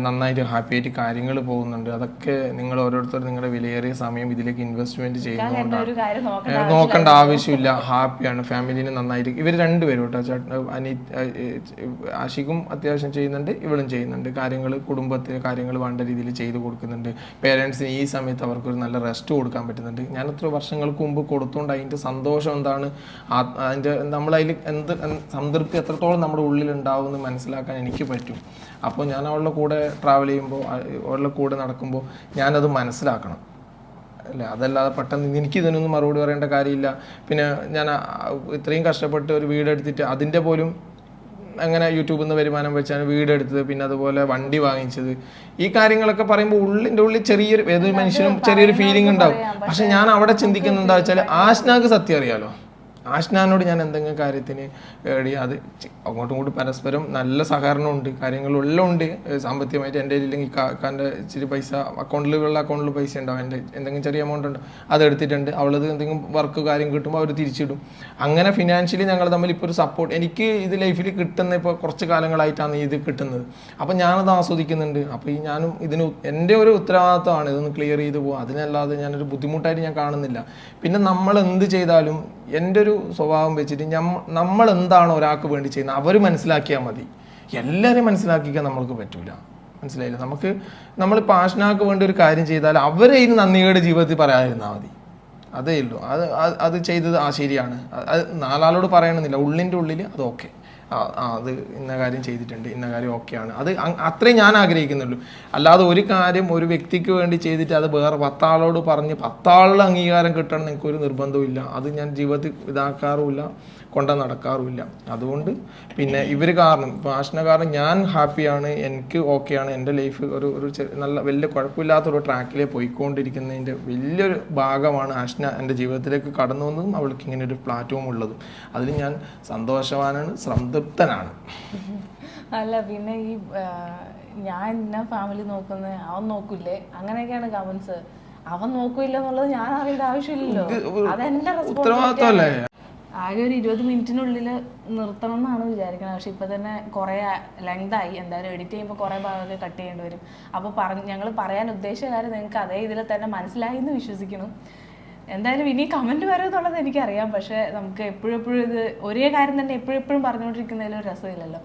നന്നായിട്ട് ഹാപ്പി ആയിട്ട് കാര്യങ്ങൾ പോകുന്നുണ്ട്. അതൊക്കെ നിങ്ങൾ ഓരോരുത്തർ നിങ്ങളുടെ വിലയേറിയ സമയം ഇതിലേക്ക് ഇൻവെസ്റ്റ്മെന്റ് ചെയ്യുന്നതുകൊണ്ടാണ്. നോക്കേണ്ട ആവശ്യമില്ല. ഹാപ്പിയാണ്. ഫാമിലിനെ നന്നായിട്ട് ഇവർ രണ്ടുപേരും കേട്ടോ, ആഷിക്കും അത്യാവശ്യം ചെയ്യുന്നുണ്ട്, ഇവളും ചെയ്യുന്നുണ്ട്. കുടുംബത്തിലെ കാര്യങ്ങൾ വേണ്ട രീതിയിൽ ചെയ്തു കൊടുക്കുന്നുണ്ട്. പേരൻസിന് ഈ സമയത്ത് അവർക്കൊരു നല്ല റെസ്റ്റ് കൊടുക്കാൻ പറ്റുന്നുണ്ട്. ഞാൻ എത്ര വർഷങ്ങൾക്ക് മുമ്പ് കൊടുത്തുകൊണ്ട് അതിൻ്റെ സന്തോഷം എന്താണ്, നമ്മളതിൽ സംതൃപ്തി എത്രത്തോളം നമ്മുടെ ഉള്ളിൽ ഉണ്ടാവും എന്ന് മനസ്സിലാക്കാൻ എനിക്ക് പറ്റും. അപ്പോൾ ഞാൻ അവളുടെ കൂടെ ട്രാവൽ ചെയ്യുമ്പോൾ, അവളുടെ കൂടെ നടക്കുമ്പോൾ ഞാനത് മനസ്സിലാക്കണം അല്ല. അതല്ലാതെ പെട്ടെന്ന് എനിക്കിതിനൊന്നും മറുപടി പറയേണ്ട കാര്യമില്ല. പിന്നെ ഞാൻ ഇത്രയും കഷ്ടപ്പെട്ട് ഒരു വീടെടുത്തിട്ട് അതിൻ്റെ പോലും അങ്ങനെ യൂട്യൂബിൽ നിന്ന് വരുമാനം വെച്ചാണ് വീടെടുത്തത്, പിന്നെ അതുപോലെ വണ്ടി വാങ്ങിച്ചത്. ഈ കാര്യങ്ങളൊക്കെ പറയുമ്പോൾ ഉള്ളിൽ ചെറിയൊരു ഏതൊരു മനുഷ്യനും ചെറിയൊരു ഫീലിംഗ് ഉണ്ടാവും. പക്ഷെ ഞാൻ അവിടെ ചിന്തിക്കുന്നത് എന്താ വെച്ചാൽ, ആഷ്നാക്ക് സത്യം അറിയാലോ. ആഷ്നാനോട് ഞാൻ എന്തെങ്കിലും കാര്യത്തിന് അത് അങ്ങോട്ടും ഇങ്ങോട്ടും പരസ്പരം നല്ല സഹകരണമുണ്ട്, കാര്യങ്ങളെല്ലാം ഉണ്ട്. സാമ്പത്തികമായിട്ട് എൻ്റെ ഇല്ലെങ്കിൽ കാക്കാൻ്റെ ഇച്ചിരി പൈസ അക്കൗണ്ടിൽ പൈസ ഉണ്ടാവും, എൻ്റെ എന്തെങ്കിലും ചെറിയ എമൗണ്ട് ഉണ്ട്, അതെടുത്തിട്ടുണ്ട്. അവളത് എന്തെങ്കിലും വർക്ക് കാര്യം കിട്ടുമ്പോൾ അവർ തിരിച്ചിടും. അങ്ങനെ ഫിനാൻഷ്യലി ഞങ്ങൾ തമ്മിൽ ഇപ്പോൾ ഒരു സപ്പോർട്ട് എനിക്ക് ഇത് ലൈഫിൽ കിട്ടുന്ന ഇപ്പോൾ കുറച്ച് കാലങ്ങളായിട്ടാണ് ഇത് കിട്ടുന്നത്. അപ്പം ഞാനത് ആസ്വദിക്കുന്നുണ്ട്. അപ്പോൾ ഞാനും എൻ്റെ ഒരു ഉത്തരവാദിത്തമാണ് ഇതൊന്ന് ക്ലിയർ ചെയ്ത് പോകുക. അതിനല്ലാതെ ഞാനൊരു ബുദ്ധിമുട്ടായിട്ട് ഞാൻ കാണുന്നില്ല. പിന്നെ നമ്മൾ എന്ത് ചെയ്താലും എൻ്റെ ഒരു സ്വഭാവം വെച്ചിട്ട് നമ്മൾ എന്താണോ ഒരാൾക്ക് വേണ്ടി ചെയ്യുന്നത് അവർ മനസ്സിലാക്കിയാൽ മതി. എല്ലാവരെയും മനസ്സിലാക്കിക്കാൻ നമ്മൾക്ക് പറ്റൂല, മനസ്സിലായില്ല. നമ്മളിപ്പോൾ ആഷ്നാക്ക് വേണ്ടി ഒരു കാര്യം ചെയ്താൽ അവരെ ഇതിന് നന്ദിയുടെ ജീവിതത്തിൽ പറയാതിരുന്നാൽ മതി. അതേ ഉള്ളൂ. അത് ചെയ്തത് ശരിയാണ്, അത് 4 ആളോട് പറയണമെന്നില്ല. ഉള്ളിൻ്റെ ഉള്ളിൽ അത് ഓക്കെ, അത് ഇന്ന കാര്യം ചെയ്തിട്ടുണ്ട്, ഇന്ന കാര്യം ഓക്കെയാണ്, അത് അത്രയും ഞാൻ ആഗ്രഹിക്കുന്നുള്ളൂ. അല്ലാതെ ഒരു കാര്യം ഒരു വ്യക്തിക്ക് വേണ്ടി ചെയ്തിട്ട് അത് വേറെ 10 ആളോട് പറഞ്ഞ് 10 ആളുടെ അംഗീകാരം കിട്ടണം എന്ന് എനിക്കൊരു നിർബന്ധവും ഇല്ല. അത് ഞാൻ ജീവിതത്തിൽ ഇതാക്കാറുമില്ല, കൊണ്ട നടക്കാറുമില്ല. അതുകൊണ്ട് പിന്നെ ഇവർ കാരണം, ഇപ്പോൾ ആഷ്ന കാരണം ഞാൻ ഹാപ്പിയാണ്, എനിക്ക് ഓക്കെയാണ്, എൻ്റെ ലൈഫ് ഒരു നല്ല വലിയ കുഴപ്പമില്ലാത്തൊരു ട്രാക്കിൽ പോയിക്കൊണ്ടിരിക്കുന്നതിൻ്റെ വലിയൊരു ഭാഗമാണ് ആഷ്ന എൻ്റെ ജീവിതത്തിലേക്ക് കടന്നു വന്നതും അവൾക്ക് ഇങ്ങനെ ഒരു പ്ലാറ്റ്ഫോം ഉള്ളതും. അതിൽ ഞാൻ സന്തോഷവാനാണ്, സംതൃപ്തനാണ്. അല്ല പിന്നെ ഈ ഞാൻ ഇന്ന ഫാമിലി നോക്കുന്നത് അവൻ നോക്കൂലേ, അങ്ങനെയൊക്കെയാണ് കമന്റ്സ്. അവൻ നോക്കൂല്ല എന്നുള്ളത് ഞാൻ അറിയേണ്ട ആവശ്യമില്ലല്ലോ, അതെന്റെ ഉത്തരവാദിത്തമല്ലേ. ആകെ ഒരു 20 മിനിറ്റിനുള്ളിൽ നിർത്തണം എന്നാണ് വിചാരിക്കുന്നത്. പക്ഷെ ഇപ്പം തന്നെ കുറേ ലെങ്തായി. എന്തായാലും എഡിറ്റ് ചെയ്യുമ്പോൾ കുറേ ഭാഗമൊക്കെ കട്ട് ചെയ്യേണ്ടി വരും. അപ്പോൾ ഞങ്ങൾ പറയാൻ ഉദ്ദേശിച്ച കാര്യം നിങ്ങൾക്ക് അതേ ഇതിൽ തന്നെ മനസ്സിലായി എന്ന് വിശ്വസിക്കണം. എന്തായാലും ഇനി കമൻറ്റ് വരുമെന്നുള്ളത് എനിക്കറിയാം. പക്ഷേ നമുക്ക് എപ്പോഴും ഇത് ഒരേ കാര്യം തന്നെ എപ്പോഴും പറഞ്ഞുകൊണ്ടിരിക്കുന്നതിൽ ഒരു രസമില്ലല്ലോ.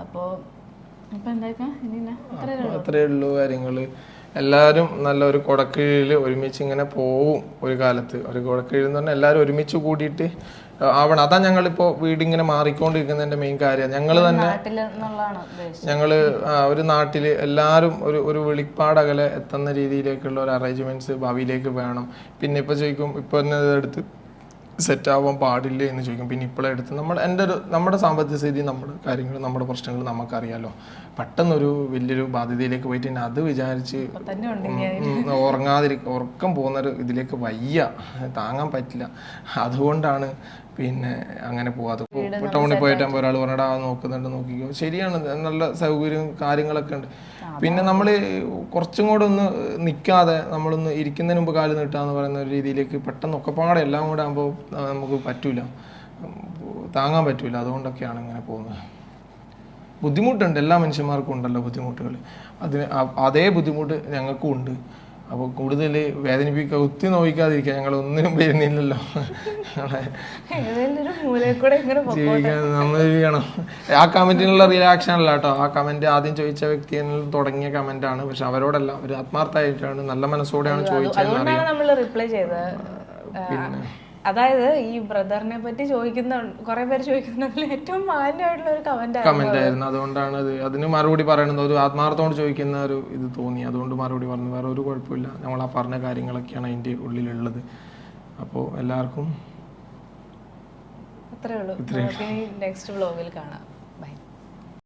അപ്പോൾ എന്താക്കാം ഇനി അത്രയേ ഉള്ളൂ കാര്യങ്ങൾ. എല്ലാവരും നല്ല ഒരു കുടക്കീഴിൽ ഒരുമിച്ച് ഇങ്ങനെ പോവും. ഒരു കാലത്ത് ഒരു കുടക്കീഴിൽ എന്ന് പറഞ്ഞാൽ എല്ലാവരും ഒരുമിച്ച് കൂടിയിട്ട് ആവണം. അതാ ഞങ്ങളിപ്പോൾ വീടിങ്ങനെ മാറിക്കൊണ്ടിരിക്കുന്നതിൻ്റെ മെയിൻ കാര്യം. ഞങ്ങൾ തന്നെ ഒരു നാട്ടിൽ എല്ലാവരും ഒരു വെളിപ്പാടകലെ എത്തുന്ന രീതിയിലേക്കുള്ള ഒരു അറേഞ്ച്മെന്റ്സ് ഭാവിയിലേക്ക് വേണം. പിന്നെ ഇപ്പോൾ ചോദിക്കും, ഇപ്പോൾ തന്നെ ഇതെടുത്ത് സെറ്റ് ആവാൻ പാടില്ല എന്ന് ചോദിക്കും. പിന്നെ ഇപ്പോഴേ എടുത്ത് നമ്മുടെ സാമ്പത്തിക സ്ഥിതി, നമ്മുടെ കാര്യങ്ങൾ, നമ്മുടെ പ്രശ്നങ്ങൾ നമുക്കറിയാലോ. പെട്ടെന്നൊരു വലിയൊരു ബാധ്യതയിലേക്ക് പോയിട്ട് അത് വിചാരിച്ച് ഉറക്കം പോകുന്നൊരു ഇതിലേക്ക് വയ്യ, താങ്ങാൻ പറ്റില്ല. അതുകൊണ്ടാണ് പിന്നെ അങ്ങനെ പോവാതെ. ടൗണിൽ പോയിട്ടാകുമ്പോൾ ഒരാൾ പറഞ്ഞാൽ നോക്കുന്നുണ്ട്, നോക്കിക്കോ, ശരിയാണ്, നല്ല സൗകര്യവും കാര്യങ്ങളൊക്കെ ഉണ്ട്. പിന്നെ നമ്മൾ കുറച്ചും കൂടെ ഒന്ന് നിൽക്കാതെ നമ്മളൊന്ന് ഇരിക്കുന്നതിന് മുമ്പ് കാല് നീട്ടാന്ന് പറയുന്ന ഒരു രീതിയിലേക്ക് പെട്ടെന്ന് ഒക്കെപ്പാടെ എല്ലാം കൂടെ ആകുമ്പോൾ നമുക്ക് പറ്റൂല, താങ്ങാൻ പറ്റൂല. അതുകൊണ്ടൊക്കെയാണ് ഇങ്ങനെ പോകുന്നത്. ബുദ്ധിമുട്ടുണ്ട്, എല്ലാ മനുഷ്യന്മാർക്കും ഉണ്ടല്ലോ ബുദ്ധിമുട്ടുകൾ. അതേ ബുദ്ധിമുട്ട് ഞങ്ങൾക്കും ഉണ്ട്. അപ്പോൾ കൂടുതൽ വേദനിപ്പിക്കുക, ഒത്തി നോവിക്കാതിരിക്കുക. ഞങ്ങൾ ഒന്നിനും വരുന്നില്ലല്ലോ, ജീവിക്കാൻ നമ്മൾ ചെയ്യണം. ആ കമന്റിനുള്ള റിയാക്ഷൻ അല്ല കേട്ടോ. ആ കമന്റ് ആദ്യം ചോദിച്ച വ്യക്തി തുടങ്ങിയ കമന്റ് ആണ്. പക്ഷെ അവരോടല്ല, ഒരു ആത്മാർത്ഥമായിട്ടാണ്, നല്ല മനസ്സോടെയാണ് ചോദിച്ചത്. പിന്നെ അതായത് ഈ ബ്രദറിനെ പറ്റി ചോദിക്കുന്ന കുറെ പേര് ചോദിക്കുന്നതിൽ ഏറ്റവും മാന്യമായിട്ടുള്ള ഒരു കമന്റ് ആയിരുന്നു. അതുകൊണ്ടാണ് അതിന് മറുപടി പറയുന്നത്. ഒരു ആത്മാർത്ഥത്തോട് ചോദിക്കുന്ന ഒരു ഇത് തോന്നി, അതുകൊണ്ട് മറുപടി പറഞ്ഞു. വേറെ ഒരു കുഴപ്പമില്ല, നമ്മൾ ആ പറഞ്ഞ കാര്യങ്ങളൊക്കെയാണ് അതിൻ്റെ ഉള്ളിലുള്ളത്. അപ്പോൾ എല്ലാവർക്കും അത്രേ ഉള്ളൂ. നെക്സ്റ്റ് വ്ലോഗിൽ കാണാം.